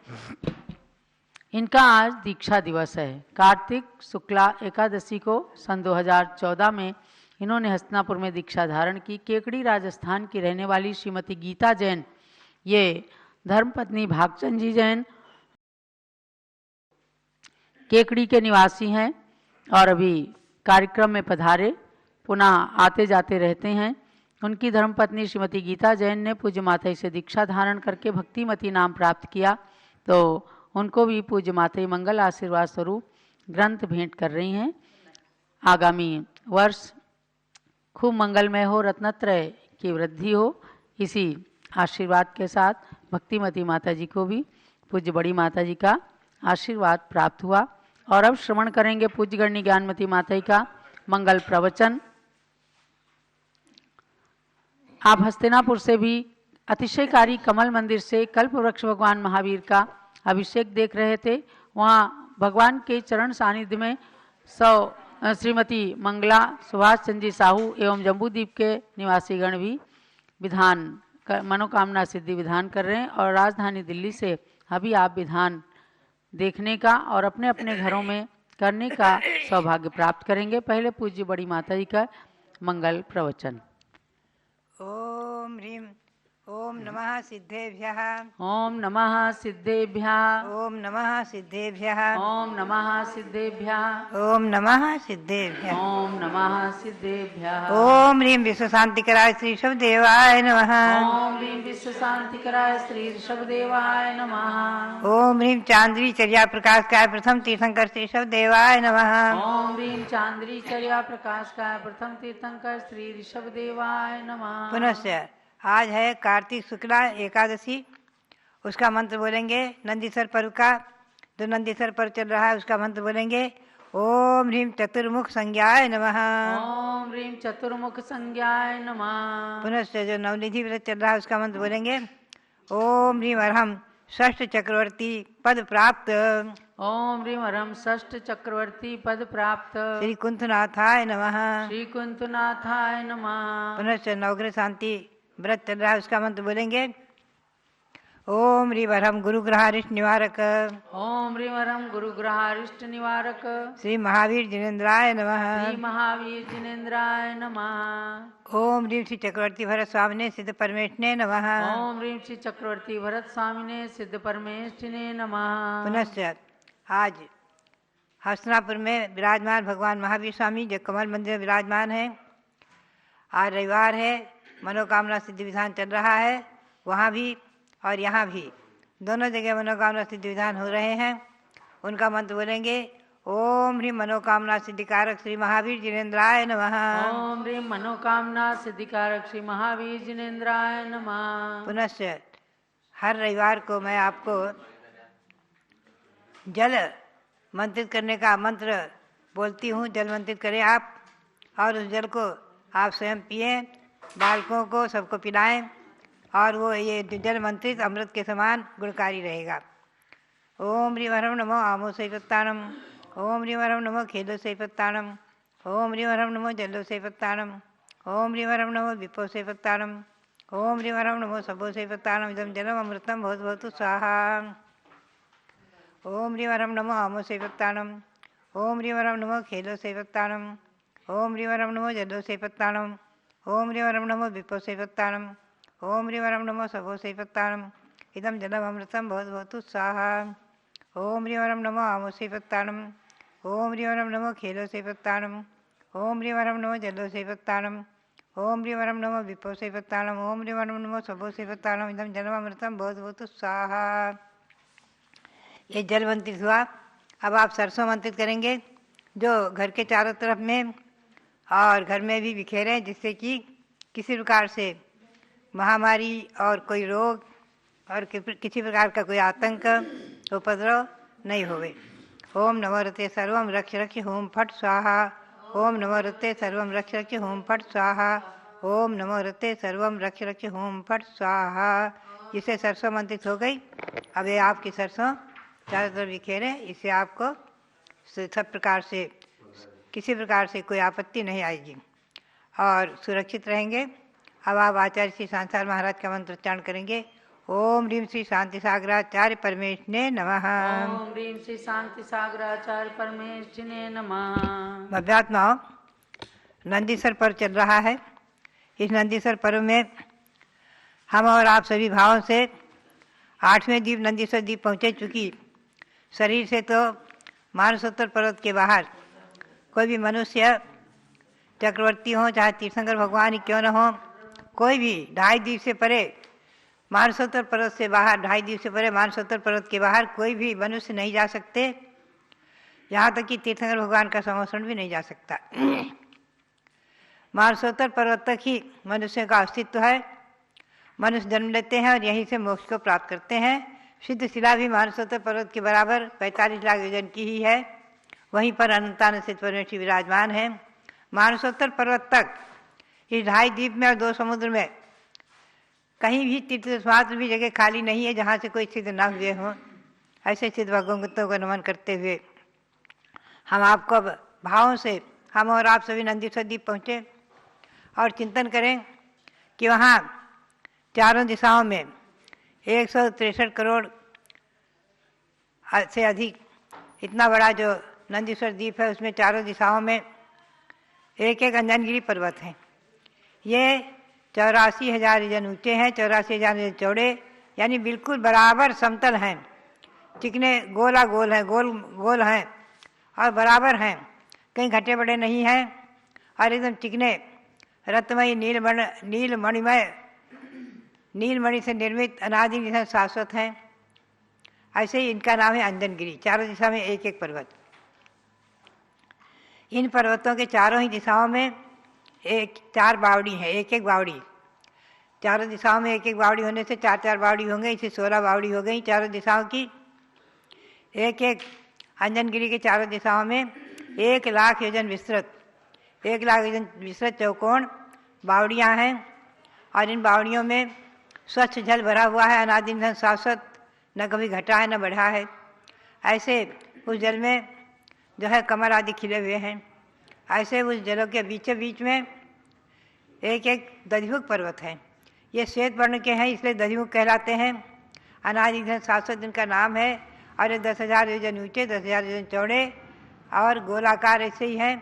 Speaker 3: इनका आज दीक्षा दिवस है। कार्तिक शुक्ला एकादशी को सन 2014 में इन्होंने हस्तिनापुर में दीक्षा धारण की। केकड़ी राजस्थान की रहने वाली श्रीमती गीता जैन, ये धर्मपत्नी भागचंद जी जैन केकड़ी के निवासी हैं और अभी कार्यक्रम में पधारे, पुनः आते जाते रहते हैं। उनकी धर्मपत्नी श्रीमती गीता जैन ने पूज्य माता से दीक्षा धारण करके भक्तिमती नाम प्राप्त किया। तो उनको भी पूज्य माता मंगल आशीर्वाद स्वरूप ग्रंथ भेंट कर रही हैं। आगामी वर्ष खूब मंगलमय हो, रत्नत्रय की वृद्धि हो, इसी आशीर्वाद के साथ भक्तिमती माता जी को भी पूज्य बड़ी माता जी का आशीर्वाद प्राप्त हुआ। और अब श्रवण करेंगे पूज्य गणनी ज्ञानमती माता का मंगल प्रवचन। आप हस्तिनापुर से भी अतिशयकारी कमल मंदिर से कल्प वृक्ष भगवान महावीर का अभिषेक देख रहे थे। वहाँ भगवान के चरण सानिध्य में श्रीमती मंगला, सुभाष चंद्र जी साहू एवं जम्बूद्वीप के निवासी गण भी विधान मनोकामना सिद्धि विधान कर रहे हैं। और राजधानी दिल्ली से अभी आप विधान देखने का और अपने अपने घरों में करने का सौभाग्य प्राप्त करेंगे। पहले पूज्य बड़ी माता जी का मंगल प्रवचन।
Speaker 4: ओम ह्रीं ओम नमः सिद्धेभ्यः।
Speaker 3: ओम नमः सिद्धेभ्यः।
Speaker 4: ओम नमः सिद्धेभ्यः।
Speaker 3: ओम नमः सिद्धेभ्यः।
Speaker 4: ओम नमः सिद्धेभ्यः।
Speaker 3: ओम नमः सिद्धेभ्यः।
Speaker 4: ओम ह्रीं विश्व शांतिकराय श्री शब्देवाय नमः।
Speaker 3: ओम ह्रीं विश्व शांतिकराय श्री ऋषभदेवाय नमः।
Speaker 4: ओम ह्रीं चांद्री चर्या प्रकाशकाय प्रथम तीर्थंकर श्री शब्देवाय नमः।
Speaker 3: ओम ह्रीं चांद्री चर्या प्रकाश का प्रथम तीर्थंकर श्री ऋषभदेवाय नमः।
Speaker 4: पुनश्च आज है कार्तिक शुक्ला एकादशी, उसका मंत्र बोलेंगे। नंदीसर पर्व का जो नंदीसर पर्व चल रहा है उसका मंत्र बोलेंगे। ओम ह्रीं चतुर्मुख संज्ञाय नमः।
Speaker 3: ओम ह्रीं चतुर्मुख संज्ञाय नमः।
Speaker 4: पुनश्च जो नवनिधि व्रत चल रहा है उसका मंत्र बोलेंगे। ओम ह्रीं अरहम षष्ठ चक्रवर्ती पद प्राप्त
Speaker 3: ओम ह्रीं अरहम षष्ठ चक्रवर्ती पद प्राप्त
Speaker 4: श्री कुंथनाथाय नमः।
Speaker 3: श्री कुंतनाथाय नमः।
Speaker 4: पुनश्च नवग्रह शांति व्रत चल रहा है उसका मंत्र बोलेंगे। ओम ह्रीं अरहम गुरुग्रहारिष्ट निवारक
Speaker 3: ओम ह्रीं अरहम गुरुग्रहारिष्ट निवारक
Speaker 4: श्री महावीर जिनेन्द्राय नमः।
Speaker 3: श्री महावीर जिनेन्द्राय नमः।
Speaker 4: ओम ह्रीं श्री चक्रवर्ती भरत स्वामिने सिद्ध परमेष्ठिने नमः।
Speaker 3: ओम ह्रीं श्री चक्रवर्ती भरत स्वामिने सिद्ध परमेष्ठिने नमः।
Speaker 4: पुनश्च आज हस्तिनापुर में विराजमान भगवान महावीर स्वामी जो कमल मंदिर में विराजमान है। आज रविवार है, मनोकामना सिद्धि विधान चल रहा है। वहाँ भी और यहाँ भी दोनों जगह मनोकामना सिद्धि विधान हो रहे हैं। उनका मंत्र बोलेंगे। ओम ह्रीं मनोकामना सिद्धिकारक श्री महावीर जिनेन्द्राय नमः।
Speaker 3: ओम ह्रीं मनोकामना सिद्धिकारक श्री महावीर जिनेन्द्राय नमः।
Speaker 4: पुनश्च हर रविवार को मैं आपको जल मंत्रित करने का मंत्र बोलती हूँ। जल मंत्रित करें आप और उस जल को आप स्वयं पिएं, बालकों को सबको पिलाएं और वो ये जल मंत्रित अमृत के समान गुणकारी रहेगा। ओम ह्रीं अरहम नमो आमो सैपत्तानम। ओम ह्रीं अरहम नमो खेलो सैपत्तानम। ओम ह्रीं अरहम नमो जलो सैपत्तानम। ओम ह्रीं अरहम नमो विपो सैपत्तानम। ओम ह्रीं अरहम नमो सबो सैपत्तानम। इदं जलम अमृतम भवतु भवतु स्वाहा। ओम ह्रीं अरहम नमो आमो सैपत्तानम। ओम ह्रीं अरहम नमो खेलो सैपत्तानम। ओम ह्रीं अरहम नमो जलो सैपत्तानम। ओम ह्रीं अरहम नमो विपो सैपत्तानम। ओम ह्रीं अरहम नमो सबो सैपत्तानम। इदं जलम अमृतम भवतु भवतु स्वाहा। ओम ह्रीं अरहम नमो आमो सैपत्तानम। ओम ह्रीं अरहम नमो खेलो सैपत्तानम। ओम ह्रीं अरहम नमो जलो सैपत्तानम। ओम ह्रीं अरहम नमो विपो सैपत्तानम। ओम ह्रीं अरहम नमो सबो सैपत्तानम। इदं जलम अमृतम भवतु भवतु स्वाहा। ये जल मंत्रित हुआ। अब आप सरसों मंत्रित करेंगे जो घर के चारों तरफ में और घर में भी बिखेरें, जिससे कि किसी प्रकार से महामारी और कोई रोग और किसी प्रकार का कोई आतंक उपद्रव नहीं होवे। ओम नमो रते सर्वम रक्ष रक्ष होम फट स्वाहा। ओम नमो रते सर्वम रक्ष रक्ष होम फट स्वाहा। ओम नमो रते सर्वम रक्ष रक्ष होम फट स्वाहा। जिससे सरसों मंत्रित हो गई। अब ये आपकी सरसों चारों तरफ बिखेरे, इससे आपको सब प्रकार से किसी प्रकार से कोई आपत्ति नहीं आएगी और सुरक्षित रहेंगे। अब आप आचार्य श्री सांसार महाराज का मंत्र उच्चारण करेंगे। ओम ह्रीं श्री शांति सागराचार्य परमेष्ठिने नमः।
Speaker 3: ओम ह्रीं श्री शांति सागराचार्य परमेष्ठिने नमः।
Speaker 4: भव्यात्माओं, नंदीसर पर्व चल रहा है। इस नंदीसर पर्व में हम और आप सभी भावों से 8वें द्वीप नंदीसर द्वीप पहुँचे। चूँकि शरीर से तो मानसोत्तर पर्वत के बाहर कोई भी मनुष्य चक्रवर्ती हो, चाहे तीर्थंकर भगवान ही क्यों न हो, कोई भी 2.5 द्वीप से परे मानसोत्तर पर्वत से बाहर 2.5 द्वीप से परे मानसोत्तर पर्वत के बाहर कोई भी मनुष्य नहीं जा सकते। यहाँ तक कि तीर्थंकर भगवान का संवत्सरण भी नहीं जा सकता। मानसोत्तर पर्वत तक ही मनुष्य का अस्तित्व है। मनुष्य जन्म लेते हैं और यहीं से मोक्ष को प्राप्त करते हैं। सिद्ध शिला भी मानसोत्तर पर्वत के बराबर 45 लाख योजन की ही है। वहीं पर अनंतानंद स्थित परमेश्वर विराजमान है। मानसोत्तर पर्वत तक इस 2.5 द्वीप में और 2 समुद्र में कहीं भी तीर्थ मात्र भी जगह खाली नहीं है जहाँ से कोई सिद्ध न हुए हों। ऐसे सिद्ध भगवंतों को नमन करते हुए हम आपको भावों से हम और आप सभी नंदीसर द्वीप पहुँचे और चिंतन करें कि वहाँ चारों दिशाओं में 163 करोड़ से अधिक इतना बड़ा जो नंदीश्वर द्वीप है, उसमें चारों दिशाओं में एक एक अंजनगिरी पर्वत हैं। ये 84,000 योजन ऊंचे हैं, 84,000 योजन चौड़े, यानी बिल्कुल बराबर समतल हैं, चिकने गोला गोल हैं, गोल गोल हैं और बराबर हैं, कहीं घटे बड़े नहीं हैं और एकदम चिकने रत्नमयी नीलमणि से निर्मित अनादि निधन शाश्वत हैं। ऐसे ही इनका नाम है अंजनगिरी। चारों दिशा में एक एक पर्वत। इन पर्वतों के चारों ही दिशाओं में चार बावड़ी हैं, एक एक बावड़ी। चारों दिशाओं में एक एक बावड़ी होने से चार चार बावड़ी होंगे, इसे 16 बावड़ी हो गई चारों दिशाओं की। एक एक अंजनगिरी के चारों दिशाओं में 1 लाख योजन विस्तृत, 1 लाख योजन विस्तृत चौकोण बावड़ियाँ हैं और इन बावड़ियों में स्वच्छ जल भरा हुआ है, अनादि निधन शाश्वत, न कभी घटा है न बढ़ा है। ऐसे उस जल में जो है कमल आदि खिले हुए हैं। ऐसे उस जलों के बीचों बीच में एक एक दधिमुख पर्वत है। ये श्वेत वर्ण के हैं इसलिए दधिमुख कहलाते हैं। अनादि निधन शाश्वत इनका नाम है और ये 10,000 योजन ऊँचे, 10,000 योजन चौड़े और गोलाकार ऐसे ही हैं।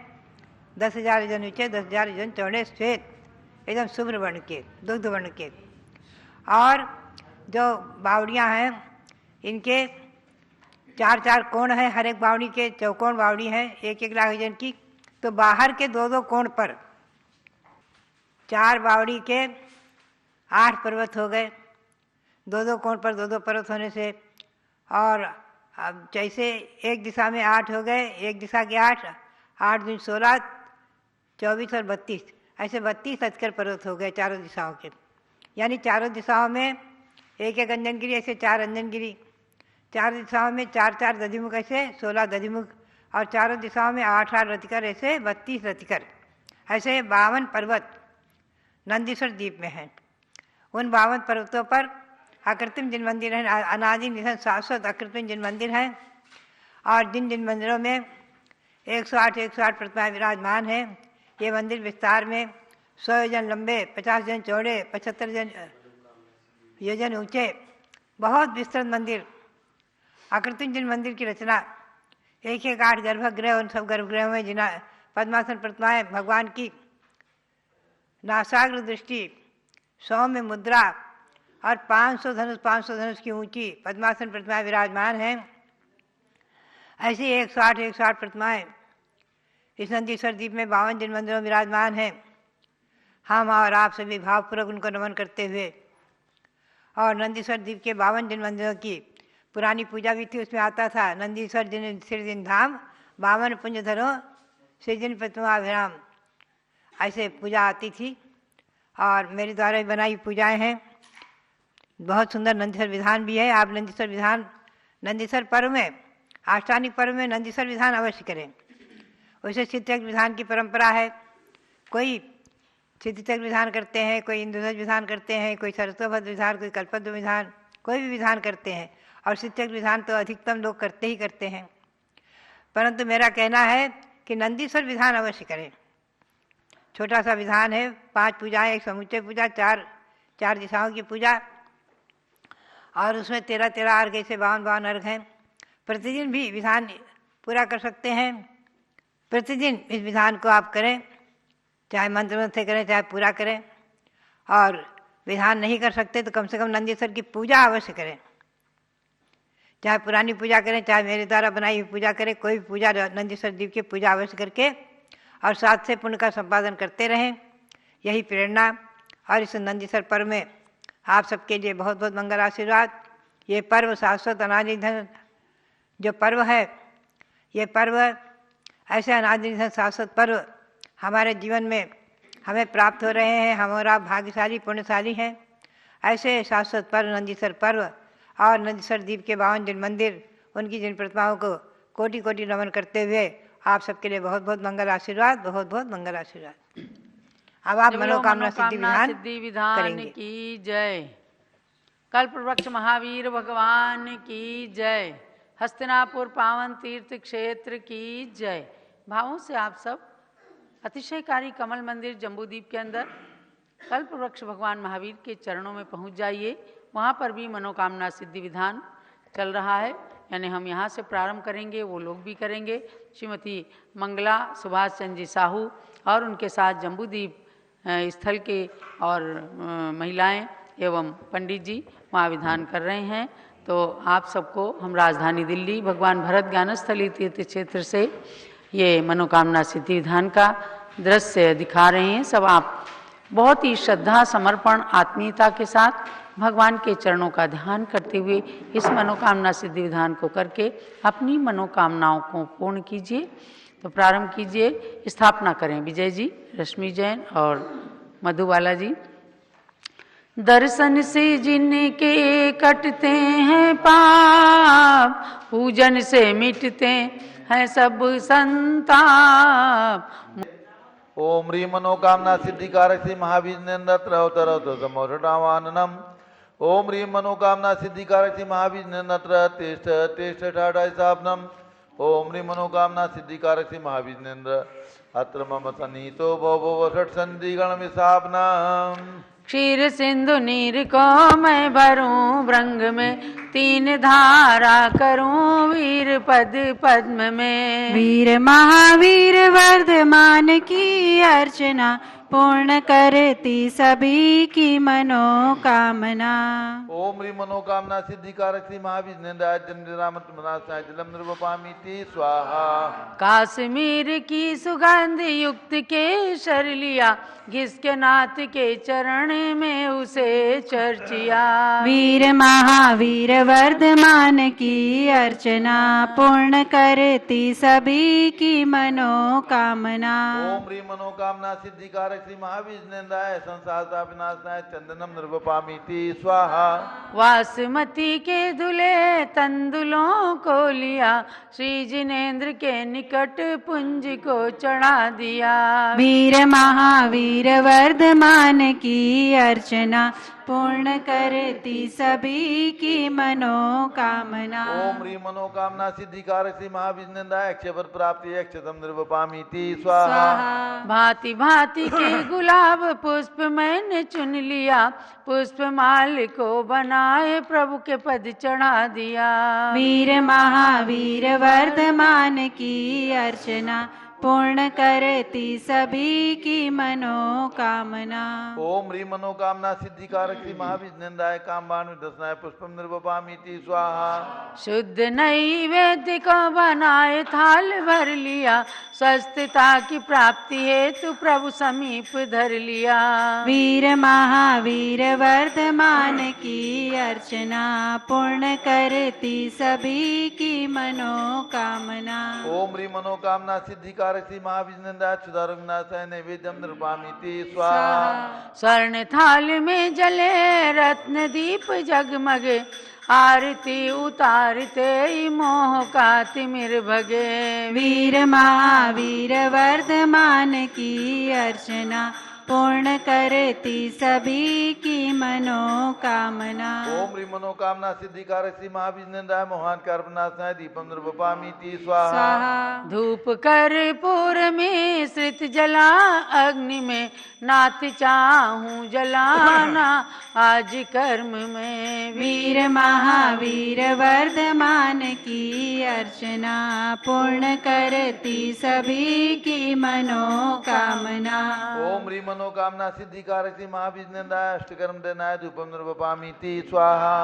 Speaker 4: 10,000 योजन ऊँचे, 10,000 योजन चौड़े, श्वेत एकदम शुभ्र वर्ण के, दुग्ध वर्ण के। और जो बावड़ियाँ हैं इनके 4-4 कोण हैं, हर एक बावड़ी के चौकोण बावड़ी हैं 1-1 लाख योजन की। तो बाहर के 2-2 कोण पर 4 बावड़ी के 8 पर्वत हो गए, 2-2 कोण पर 2-2 पर्वत होने से। और अब जैसे एक दिशा में 8 हो गए, एक दिशा के 8, 8 दूनी 16, 24 और 32, ऐसे 32 अजकर पर्वत हो गए चारों दिशाओं के। यानी चारों दिशाओं में एक एक अंजनगिरी, ऐसे 4 अंजनगिरी। चारों दिशाओं में 4-4 दधिमुख, ऐसे 16 दधिमुख और चारों दिशाओं में 8-8 रतिकर, ऐसे 32 रतिकर। ऐसे 52 पर्वत नंदीश्वर द्वीप में हैं। उन 52 पर्वतों पर अकृत्रिम जिन मंदिर हैं, अनादि निधन शाश्वत अकृत्रिम जिन मंदिर हैं और जिन मंदिरों में 108 प्रतिमाएं विराजमान हैं। ये मंदिर विस्तार में 100 योजन लंबे, 50 योजन चौड़े, 75 योजन ऊंचे, बहुत विस्तृत मंदिर। आकृतिक जिन मंदिर की रचना 1-8 गर्भगृह, उन सब गर्भगृहों में जिना पद्मासन प्रतिमाएं भगवान की, नासाग्र दृष्टि, सौम्य मुद्रा और 500 धनुष की ऊंची पद्मासन प्रतिमाएं विराजमान हैं। ऐसी 108 प्रतिमाएं इस नंदीश्वर द्वीप में 52 जिन मंदिरों में विराजमान हैं। हम और आप सभी भावपूर्वक उनको नमन करते हुए, और नंदीश्वर द्वीप के 52 जिन मंदिरों की पुरानी पूजा भी थी, उसमें आता था नंदीश्वर जिन सिरजिन धाम 52 पुंज धरो सृजिन प्रतिमाभिराम, ऐसे पूजा आती थी। और मेरे द्वारा बनाई पूजाएं हैं। बहुत सुंदर नंदीश्वर विधान भी है। आप नंदीश्वर विधान, नंदीश्वर पर्व में, आष्टानिक पर्व में नंदीश्वर विधान अवश्य करें। वैसे सिद्धचक विधान की परंपरा है। कोई सिद्धचक विधान करते हैं, कोई इंद्रध्वज विधान करते हैं, कोई सरस्वभद्र विधान, कोई कल्पद्र विधान, कोई भी विधान करते हैं। और सिद्धचक विधान तो अधिकतम लोग करते ही करते हैं। परंतु मेरा कहना है कि नंदीश्वर विधान अवश्य करें। छोटा सा विधान है, 5 पूजाएं, एक समुच्चय पूजा, 4 दिशाओं की पूजा, और उसमें 13 अर्घ, ऐसे 52 अर्घ हैं। प्रतिदिन भी विधान पूरा कर सकते हैं। प्रतिदिन इस विधान को आप करें, चाहे मंत्र से करें, चाहे पूरा करें। और विधान नहीं कर सकते तो कम से कम नंदीश्वर की पूजा अवश्य करें। चाहे पुरानी पूजा करें, चाहे मेरे द्वारा बनाई हुई पूजा करें, कोई भी पूजा नंदीश्वर द्वीप की पूजा अवश्य करके और साथ से पुण्य का संपादन करते रहें। यही प्रेरणा। और इस नंदीश्वर पर्व में आप सबके लिए बहुत बहुत मंगल आशीर्वाद। ये पर्व शाश्वत अनादि निधन जो पर्व है, ये पर्व ऐसे अनादि निधन शाश्वत पर्व हमारे जीवन में हमें प्राप्त हो रहे हैं। हम और आप भाग्यशाली पुण्यशाली हैं। ऐसे शाश्वत पर्व नंदीश्वर पर्व और नंदीश्वर द्वीप के 52 जिन मंदिर, उनकी जिन प्रतिमाओं को कोटि कोटि नमन करते हुए आप सबके लिए बहुत बहुत मंगल आशीर्वाद, बहुत बहुत मंगल आशीर्वाद। अब आप मनोकामना सिद्धि विधान करेंगे।
Speaker 3: की जय। कल्प वृक्ष महावीर भगवान की जय। हस्तिनापुर पावन तीर्थ क्षेत्र की जय। भावों से आप सब अतिशयकारी कमल मंदिर जम्बूद्वीप के अंदर कल्प वृक्ष भगवान महावीर के चरणों में पहुंच जाइए। वहाँ पर भी मनोकामना सिद्धि विधान चल रहा है, यानी हम यहाँ से प्रारंभ करेंगे, वो लोग भी करेंगे। श्रीमती मंगला सुभाष चंद्र जी साहू और उनके साथ जम्बूद्वीप स्थल के और महिलाएं एवं पंडित जी वहाँ विधान कर रहे हैं। तो आप सबको हम राजधानी दिल्ली भगवान भरत ज्ञानस्थली तीर्थ क्षेत्र से ये मनोकामना सिद्धि विधान का दृश्य दिखा रहे हैं। सब आप बहुत ही श्रद्धा समर्पण आत्मीयता के साथ भगवान के चरणों का ध्यान करते हुए इस मनोकामना सिद्धि विधान को करके अपनी मनोकामनाओं को पूर्ण कीजिए। तो प्रारंभ कीजिए, स्थापना करें। विजय जी, रश्मि जैन और मधुबाला जी। दर्शन से जिनके कटते हैं पाप, पूजन से मिटते हैं सब संताप।
Speaker 1: ओम ह्रीं मनोकामना सिद्धिकारक श्री महावीर नेन्द्र समोषावाननम। ओम ह्रीं मनोकामना सिद्धिकारक श्री महावीर नेन्द्र तिष्ठ तिष्ठ ठाढ़ सापनम। ओम ह्रीं मनोकामना सिद्धिकारक श्री महावीर नेन्द्र अत्र मम सन्निहितो भव षट संधि गण विसापनम।
Speaker 3: क्षीर सिंधु नीर को मैं भरूं भृंग में, तीन धारा करूं वीर पद पद्म में।
Speaker 5: वीर महावीर वर्धमान की अर्चना, पूर्ण करती सभी की मनोकामना।
Speaker 1: ओम ह्रीं मनोकामना सिद्धिकारक श्री महावीर नेन्द्राय जलम निर्वपामीति स्वाहा।
Speaker 3: काश्मीर की सुगंध युक्त केसर लिया, घिसके नाथ के चरण में उसे चर्चिया।
Speaker 5: वीर महावीर वर्धमान की अर्चना, पूर्ण करती सभी की मनोकामना।
Speaker 1: ओम ह्रीं मनोकामना सिद्धिकारक श्री महावीर नेन्द्राय संसार विनाशनाय चंदनम निर्वपामीति स्वाहा।
Speaker 3: वासुमती के धुले तंदुलों को लिया, श्री जिनेन्द्र के निकट पुंज को चढ़ा दिया।
Speaker 5: वीर महावीर वर्धमान की अर्चना, पूर्ण करती सभी की मनोकामना।
Speaker 1: ओम ह्रीं मनोकामना सिद्धिकारक श्री महावीर नेन्द्राय क्षवर प्राप्ति क्षतम निर्वपामीति स्वाहा।
Speaker 3: भांति भांति के गुलाब पुष्प मैंने चुन लिया, पुष्प माल को बनाए प्रभु के पद चढ़ा दिया।
Speaker 5: वीर महावीर वर्धमान की अर्चना, पूर्ण करती सभी की मनोकामना।
Speaker 1: ओम ह्रीं मनोकामना सिद्धिकारक श्री महावीर नेन्द्राय कामबाण दसनाय पुष्पम निर्वपामीति स्वाहा।
Speaker 3: शुद्ध नैवेद्य को बनाए थाल भर लिया, स्वस्थता की प्राप्ति हेतु प्रभु समीप धर लिया।
Speaker 5: वीर महावीर वर्धमान की अर्चना, पूर्ण करती सभी की मनोकामना।
Speaker 1: ओम ह्रीं मनोकामना सिद्धिकारक श्री महावीर नेन्द्राय क्षुधारुग्नाशाय नैवेद्यम निर्वपामीति स्वाहा।
Speaker 3: स्वर्ण थाल में जले रत्न दीप जगमगे, आरती उतारते मोह का तिमिर भगे।
Speaker 5: वीर महावीर वर्धमान की अर्चना, पूर्ण करती सभी की मनोकामना।
Speaker 1: ओम ह्रीं मनोकामना सिद्धिकारक श्री महावीर नेन्द्राय मोहान कर्पनाशाय दीपम निर्वपामीति स्वाहा।
Speaker 3: धूप कर्पूर में श्रित जला अग्नि में, नाथ चाहूं जलाना आज कर्म में।
Speaker 5: वीर महावीर वर्धमान की अर्चना, पूर्ण करती सभी की मनोकामना।
Speaker 1: ओम ह्रीं मनोकामना सिद्धिकारक श्री महावीर नेन्द्राय अष्टकर्म देनाय धूपम निर्वपामीति स्वाहा।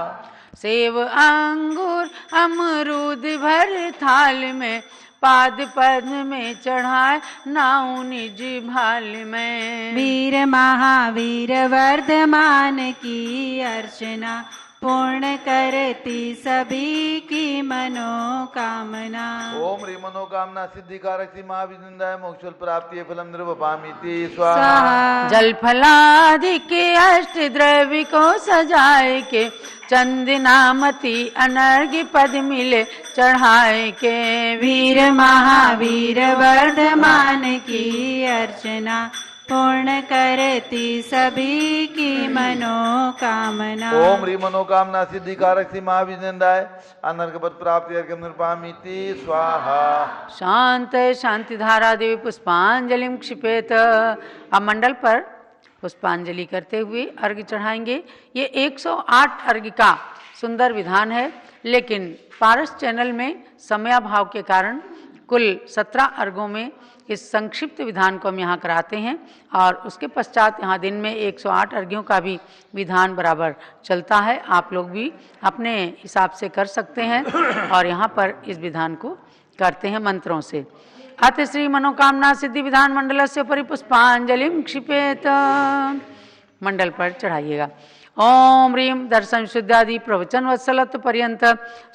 Speaker 3: सेव अंगूर अमरूद भर थाल में, पाद पद्म में चढ़ाए नाऊ निज भाल में।
Speaker 5: वीर महावीर वर्धमान की अर्चना, पूर्ण करती सभी की मनोकामना।
Speaker 1: ओम ह्रीं मनोकामना सिद्धिकारक श्री महावीर नेन्द्राय मोक्षफल प्राप्ति फलम निर्वपामीति स्वाहा।
Speaker 3: जल फलादि के अष्ट द्रव्य को सजाए के, चंदनामती अनर्घ्य पद मिले चढ़ाए के।
Speaker 5: वीर महावीर वर्धमान की अर्चना, पूर्ण करती सभी की मनोकामना।
Speaker 1: ओम ह्रीं मनोकामना सिद्धिकारक श्री महावीर नेन्द्राय अनर्घ्य पद प्राप्ति अर्घ्यम निर्वपामीति स्वाहा।
Speaker 3: शांत शांति धारा देवी पुष्पांजलिम क्षिपेत। अब मंडल पर पुष्पांजलि करते हुए अर्घ्य चढ़ाएंगे। ये 108 अर्घ्य का सुंदर विधान है, लेकिन पारस चैनल में समयाभाव के कारण कुल 17 अर्घों में इस संक्षिप्त विधान को हम यहाँ कराते हैं और उसके पश्चात यहाँ दिन में 108 अर्घ्यों का भी विधान बराबर चलता है। आप लोग भी अपने हिसाब से कर सकते हैं और यहाँ पर इस विधान को करते हैं मंत्रों से। अथ श्री मनोकामना सिद्धि विधान मंडल से परिपुष्पांजलिम क्षिपेत, मंडल पर चढ़ाइएगा। ओम ह्रीं दर्शन शुद्धादि प्रवचन वत्सलत्व पर्यंत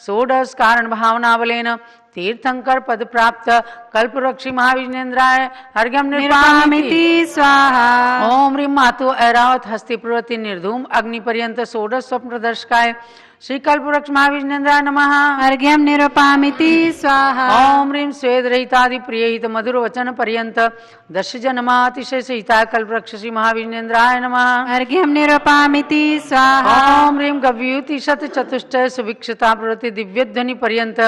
Speaker 3: षोडश कारण भावनावलेन तीर्थंकर पद प्राप्त कल्पवृक्षि महाविष्णेन्द्राय अर्घ्यम निर्वामिति
Speaker 5: स्वाहा।
Speaker 3: ओम ह्रीं मातु ऐरावत हस्ति प्रवृत्ति निर्धूम अग्नि पर्यंत षोडश स्वप्न प्रदर्शकाय श्री कल्पवृक्ष महाविष्णेन्द्राय नमः।
Speaker 5: अर्घ्यम निरूपामिति स्वाहा।
Speaker 3: ओम ह्रीं स्वेद रहितादि प्रिय हित मधुर वचन पर्यंत दश जन्मातिशय सहिताय कल्पवृक्ष श्री महाविष्णेन्द्राय नमः।
Speaker 5: अर्घ्यम निरूपामिति स्वाहा।
Speaker 3: ओम ह्रीं गव्यूति शत चतुष्टय सुभिक्षता प्रवृत्ति दिव्य ध्वनि पर्यंत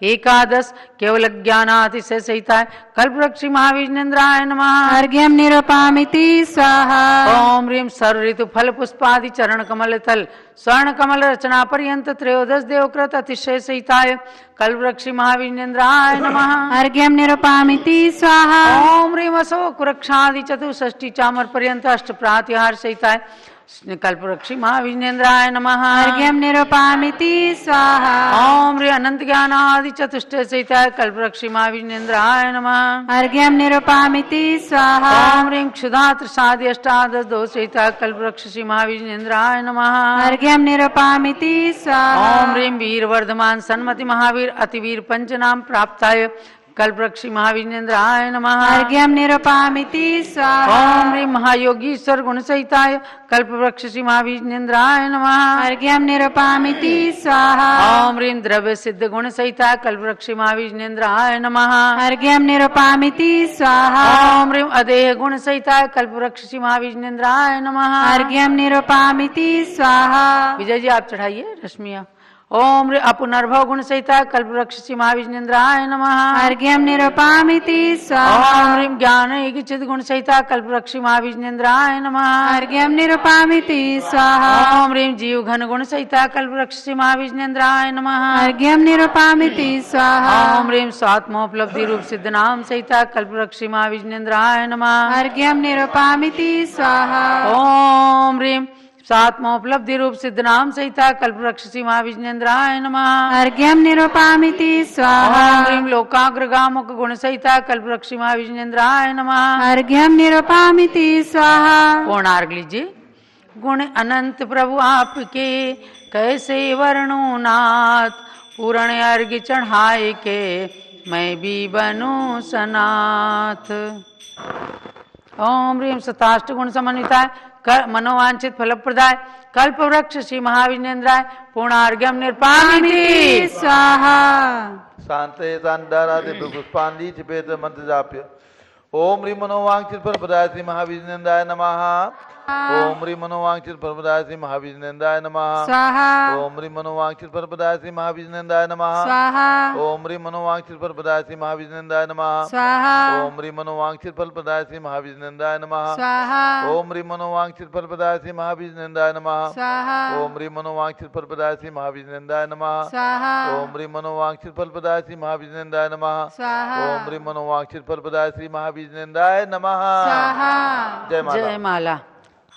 Speaker 3: एकादश केवल ज्ञानातिशय सहिताय कल्पवृक्ष श्री महाविष्णेन्द्राय नमः।
Speaker 5: अर्घ्यम निरूपामिति स्वाहा।
Speaker 3: ओम ह्रीं सर्व ऋतु फल पुष्पादि चरण कमल तल स्वर्ण कमल रचना पर्यंत त्रयोदश देवकृत अतिशय सहिताय कल्पवृक्ष महाविष्णेन्द्राय नमः।
Speaker 5: अर्घ्यम निरूपामिति स्वाहा।
Speaker 3: ओम ह्रीं अशोक वृक्षादि चतुष्षष्टि चामर पर्यंत अष्ट प्रातिहार सहिताय कल्पवृक्ष महाविष्णेन्द्राय नमः।
Speaker 5: अर्घ्यम निरूपामिति स्वाहा।
Speaker 3: ओम ह्रीं अनंत ज्ञानादि चतुष्टय सहिताय कल्पवृक्ष महाविष्णेन्द्राय नमः।
Speaker 5: अर्घ्यम निरूपामिति स्वाहा।
Speaker 3: ओम ह्रीं क्षुधा त्रिसादि अष्टादश दोष सहिताय कल्पवृक्ष महाविष्णेन्द्राय नमः।
Speaker 5: अर्घ्यम निरूपामिति स्वाहा।
Speaker 3: ओम ह्रीं वीरवर्धमान सन्मति महावीर अतिवीर पंचनाम प्राप्ताय कल्पवृक्ष महाविष्णेन्द्राय नमः।
Speaker 5: अर्घ्यम निरूपामिति स्वाहा।
Speaker 3: ओम ह्रीं महायोगीश्वर गुण सहिताय कल्पवृक्ष महाविष्णेन्द्राय नमः।
Speaker 5: अर्घ्यम निरूपामिति स्वाहा।
Speaker 3: ओम ह्रीं द्रव्य सिद्ध गुण सहिताय कल्पवृक्ष महाविष्णेन्द्राय नमः।
Speaker 5: अर्घ्यम निरूपामिति स्वाहा।
Speaker 3: ओम ह्रीं अदेह गुण सहिताय कल्पवृक्ष महाविष्णेन्द्राय नमः।
Speaker 5: अर्घ्यम निरूपामिति स्वाहा।
Speaker 3: विजय जी आप चढ़ाइए रश्मिया। ओम ह्रीं अपुनर्भव गुण सहिताय कल्पवृक्ष महाविष्णेन्द्राय नमः।
Speaker 5: अर्घ्यम निरूपामिति स्वाहा।
Speaker 3: ओम ह्रीं ज्ञान चिद गुण सहिताय कल्पवृक्ष महाविष्णेन्द्राय नमः।
Speaker 5: अर्घ्यम निरूपामिति स्वाहा।
Speaker 3: ओम ह्रीं जीव घन गुण सहिताय कल्पवृक्ष महाविष्णेन्द्राय नमः।
Speaker 5: अर्घ्यम निरूपामिति स्वाहा।
Speaker 3: ओम ह्रीं स्वात्मोपलब्धि रूप सिद्ध नाम सहिताय कल्पवृक्ष महाविष्णेन्द्राय नमः।
Speaker 5: अर्घ्यम निरूपामिति स्वाहा।
Speaker 3: ओम ह्रीं स्वात्मोपलब्धि रूप सिद्ध नाम सहिता कल्पवृक्ष महाविष्णेन्द्राय नमः।
Speaker 5: अर्घ्यम निरूपामिति स्वाहा।
Speaker 3: ओम ह्रीं लोकाग्रगामुक गुण सहिता कल्पवृक्ष महाविष्णेन्द्राय नमः।
Speaker 5: अर्घ्यम निरूपामिति स्वाहा।
Speaker 3: पूर्णार्घ लीजिए। गुण अनंत प्रभु आपके कैसे वर्णो नाथ, पूर्ण अर्घ्य चढ़ाए के मैं भी बनूं सनाथ। ओम ह्रीं सताष्ट गुण समन्विताय मनोवांछित फलप्रदाय कल्पवृक्ष श्री महाविष्णेन्द्राय पूर्णार्घ्यम निरूपामिति
Speaker 5: स्वाहा।
Speaker 1: शांते शांतारादि पुष्पांजलि चिपेत मंत्र जाप्य। ओम ह्रीं मनोवांछित फलप्रदाय श्री महाविष्णेन्द्राय नमः। ओम ह्रीं मनोवांछित फलप्रदाय श्री महाविष्णेन्द्राय नमः।
Speaker 5: स्वाहा।
Speaker 1: ओम ह्रीं मनोवांछित फलप्रदाय श्री महाविष्णेन्द्राय नमः।
Speaker 5: स्वाहा।
Speaker 1: ओम ह्रीं मनोवांछित फलप्रदाय श्री महाविष्णेन्द्राय नमः।
Speaker 5: स्वाहा।
Speaker 1: ओम ह्रीं मनोवांछित फलप्रदाय श्री महाविष्णेन्द्राय नमः।
Speaker 5: स्वाहा।
Speaker 1: ओम ह्रीं मनोवांछित फलप्रदाय श्री महाविष्णेन्द्राय नमः।
Speaker 5: स्वाहा।
Speaker 1: ओम ह्रीं मनोवांछित फलप्रदाय श्री महाविष्णेन्द्राय नमः।
Speaker 5: स्वाहा।
Speaker 1: ओम ह्रीं मनोवांछित फलप्रदाय श्री महाविष्णेन्द्राय नमः।
Speaker 5: स्वाहा।
Speaker 1: ओम ह्रीं मनोवांछित फलप्रदाय श्री महाविष्णेन्द्राय नमः।
Speaker 5: स्वाहा।
Speaker 1: जय माता।
Speaker 3: जय माला।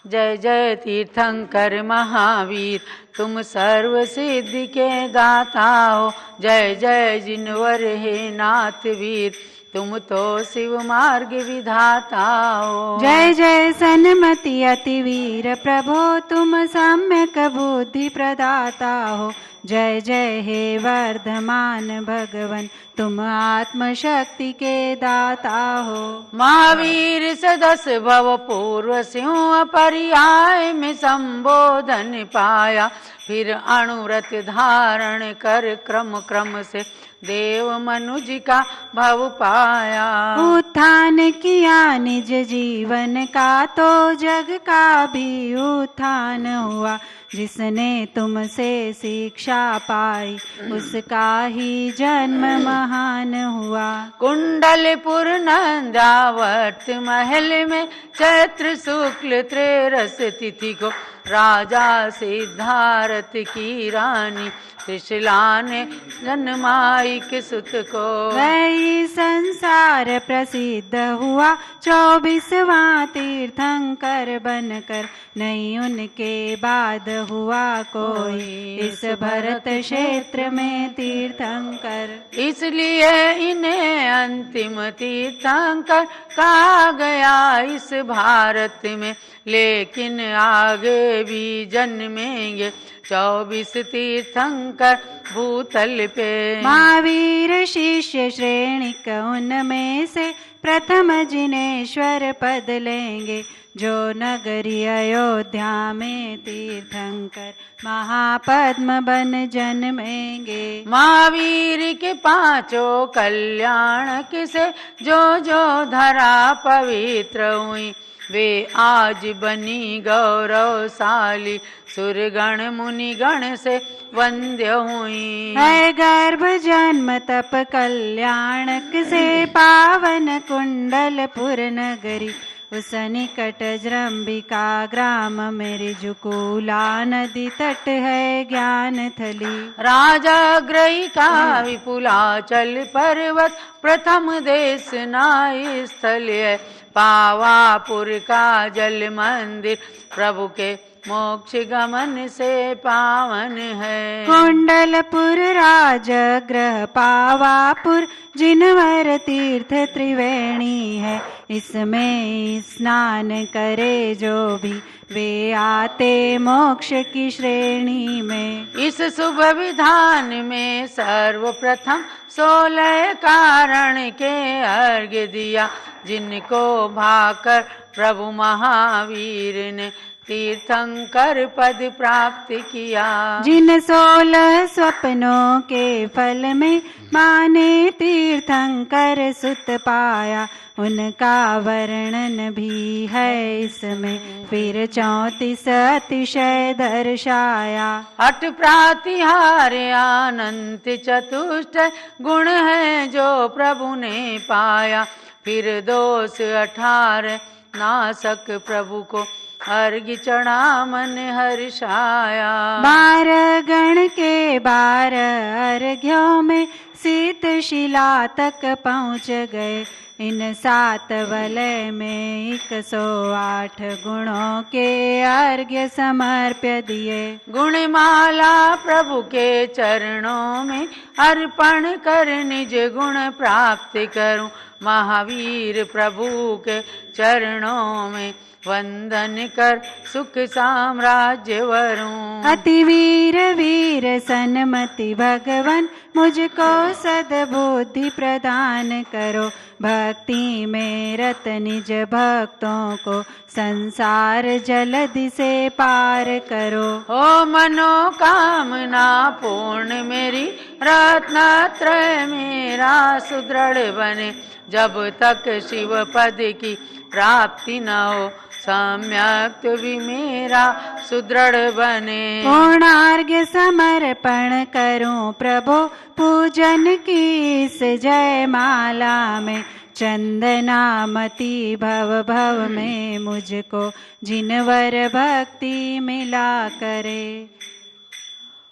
Speaker 3: जय जय तीर्थंकर महावीर, तुम सर्व सिद्धि के दाता हो। जय जय जिनवर हे नाथ वीर, तुम तो शिव मार्ग विधाता हो।
Speaker 5: जय जय सन्मति अति वीर प्रभो, तुम सम्यक बुद्धि प्रदाता हो। जय जय हे वर्धमान भगवन, तुम आत्मशक्ति के दाता हो।
Speaker 3: महावीर सदस्य भव पूर्व सिंह पर्याय में संबोधन पाया, फिर अणुव्रत धारण कर क्रम क्रम से देव मनुज का भव पाया।
Speaker 5: उत्थान किया निज जीवन का, तो जग का भी उत्थान हुआ। जिसने तुमसे शिक्षा पाई उसका ही जन्म महान हुआ।
Speaker 3: कुंडलपुर नंदावर्त महल में चैत्र शुक्ल त्रयोदश तिथि को राजा सिद्धार्थ की रानी त्रिशला ने जन्माई के सुत को।
Speaker 5: वही संसार प्रसिद्ध हुआ 24वां तीर्थंकर बनकर, नहीं उनके बाद हुआ कोई इस भरत क्षेत्र में तीर्थंकर।
Speaker 3: इसलिए इन्हें अंतिम तीर्थंकर कहा गया इस भारत में, लेकिन आगे भी जन्मेंगे 24 तीर्थंकर भूतल पे।
Speaker 5: महावीर शिष्य श्रेणिक उनमें से प्रथम जिनेश्वर पद लेंगे, जो नगरी अयोध्या में तीर्थंकर महापद्म बन जन्मेंगे।
Speaker 3: महावीर के पांचों कल्याणक से जो जो धरा पवित्र हुई, वे आज बनी गौरवशाली सुरगण मुनिगण से वंद्य हुई।
Speaker 5: है गर्भ जन्म तप कल्याणक से पावन कुंडलपुर नगरी, उस निकट जृंबिका ग्राम मेरी जुकूला नदी तट है ज्ञान थली।
Speaker 3: राजा ग्रही का विपुलाचल पर्वत प्रथम देश नाई स्थल है, पावापुर का जल मंदिर प्रभु के मोक्ष गमन से पावन है।
Speaker 5: कुंडलपुर राजगृह पावापुर जिनवर तीर्थ त्रिवेणी है, इसमें स्नान करे जो भी वे आते मोक्ष की श्रेणी में।
Speaker 3: इस शुभ विधान में सर्वप्रथम 16 कारण के अर्घ्य दिया, जिनको भाकर प्रभु महावीर ने तीर्थंकर पद प्राप्त किया।
Speaker 5: जिन 16 स्वप्नों के फल में माने तीर्थंकर सुत पाया, उनका वर्णन भी है इसमें फिर 34 अतिशय दर्शाया।
Speaker 3: हठ प्रातिहार अनंत चतुष्ट गुण है जो प्रभु ने पाया, फिर दोष 18 नासक प्रभु को अर्घ्य चढ़ा मन हर्षाया।
Speaker 5: 12 गण के 12 अर्घ्यों में शीतशिला तक पहुँच गए, इन 7 वलय में 108 गुणों के अर्घ्य समर्प्य दिए।
Speaker 3: गुणमाला प्रभु के चरणों में अर्पण कर निज गुण प्राप्त करूं, महावीर प्रभु के चरणों में वंदन कर सुख साम्राज्य वरूं।
Speaker 5: अति वीर वीर सन्मति भगवन मुझको सद्बुद्धि प्रदान करो, भक्ति में रत निज भक्तों को संसार जलधि से पार करो।
Speaker 3: हो मनोकामना पूर्ण मेरी रत्नत्रय मेरा सुदृढ़ बने, जब तक शिव पद की प्राप्ति न हो सम्यक भी मेरा सुदृढ़ बने।
Speaker 5: पूर्णार्घ्य समर्पण करूं प्रभु पूजन की इस जय माला में, चंदनामती भव भव में मुझको जिनवर भक्ति मिला करे।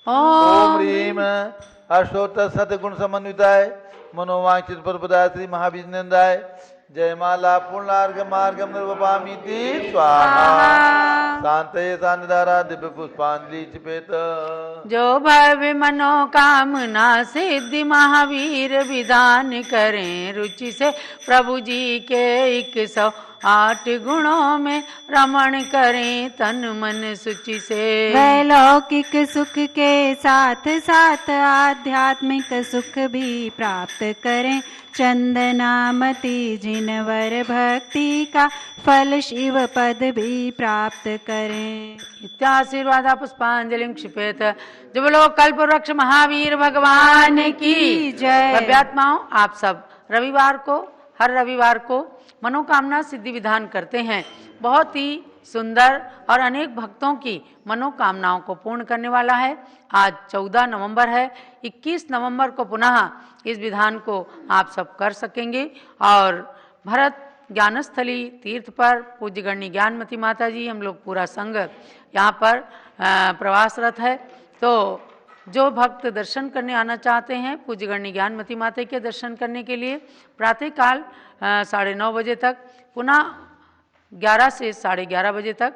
Speaker 1: ओम ह्रीम अष्टोत्तर सतगुण समन्विताय मनोवांछित परपदाय श्री महावीर नंदाय जय माला पूर्णार्घ मार्गम निर्वपामीति स्वाहा। शांतये शांतधारा दिव्य पुष्पांजलि चिपेत।
Speaker 3: जो भव्य मनोकामना सिद्धि महावीर विधान करें, रुचि से प्रभु जी के 108 गुणों में रमण करें तन मन सुचि से।
Speaker 5: वह लौकिक सुख के साथ साथ आध्यात्मिक सुख भी प्राप्त करें, चंदनामती जिनवर भक्ति का फल शिव पद भी प्राप्त करें।
Speaker 3: इत्याशीर्वादा पुष्पांजलि क्षिपेत। जब लोग कल्प वृक्ष महावीर भगवान की
Speaker 5: जय।
Speaker 3: भव्यात्माओं, आप सब रविवार को, हर रविवार को मनोकामना सिद्धि विधान करते हैं। बहुत ही सुंदर और अनेक भक्तों की मनोकामनाओं को पूर्ण करने वाला है। आज 14 नवंबर है। 21 नवंबर को पुनः इस विधान को आप सब कर सकेंगे। और भरत ज्ञानस्थली तीर्थ पर पूज्य गणनी ज्ञानमती माता जी, हम लोग पूरा संघ यहाँ पर प्रवासरत है। तो जो भक्त दर्शन करने आना चाहते हैं पूज्य गणनी ज्ञानमती माता के दर्शन करने के लिए प्रातःकाल 9:30 बजे तक, पुनः 11 से 11:30 बजे तक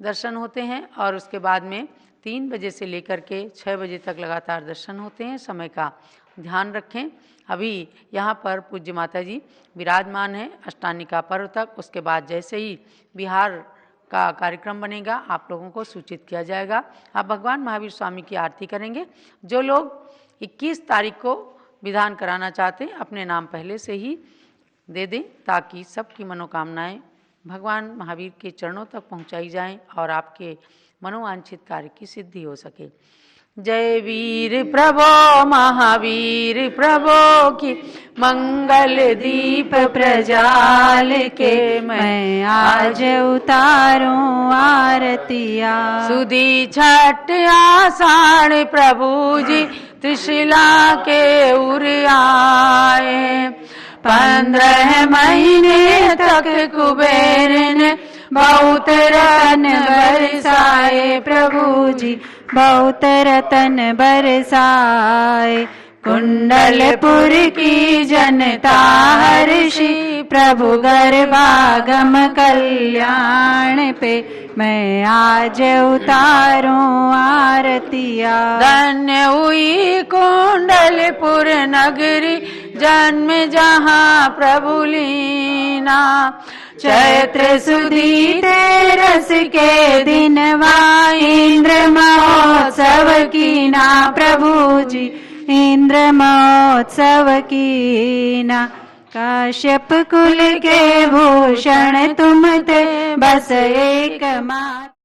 Speaker 3: दर्शन होते हैं और उसके बाद में 3 बजे से लेकर के 6 बजे तक लगातार दर्शन होते हैं। समय का ध्यान रखें। अभी यहाँ पर पूज्य माता जी विराजमान है अष्टानिका पर्व तक। उसके बाद जैसे ही बिहार का कार्यक्रम बनेगा आप लोगों को सूचित किया जाएगा। आप भगवान महावीर स्वामी की आरती करेंगे। जो लोग 21 तारीख को विधान कराना चाहते हैं अपने नाम पहले से ही दे दें ताकि सबकी मनोकामनाएं भगवान महावीर के चरणों तक पहुंचाई जाएं और आपके मनोवांछित कार्य की सिद्धि हो सके। जय वीर प्रभो महावीर प्रभो की मंगल दीप प्रजाल के मैं आज उतारूं आरतिया। सुधी छठ आषाढ़ प्रभु जी त्रिशिला के उर आए। 15 महीने तक कुबेर ने बहुत रतन बरसाए। प्रभु जी बहुत रतन बरसाए। कुंडलपुर की जनता हर्षी प्रभु गर्भागम कल्याण पे मैं आज उतारूं आरतिया। धन्य हुई कुंडलपुर नगरी जन्म जहाँ प्रभु लीना। चैत्र सुदी तेरस के दिन इंद्र महोत्सव की ना। प्रभु जी इंद्र महोत्सव की ना। काश्यप कुल के भूषण तुम थे बस एक मात्र।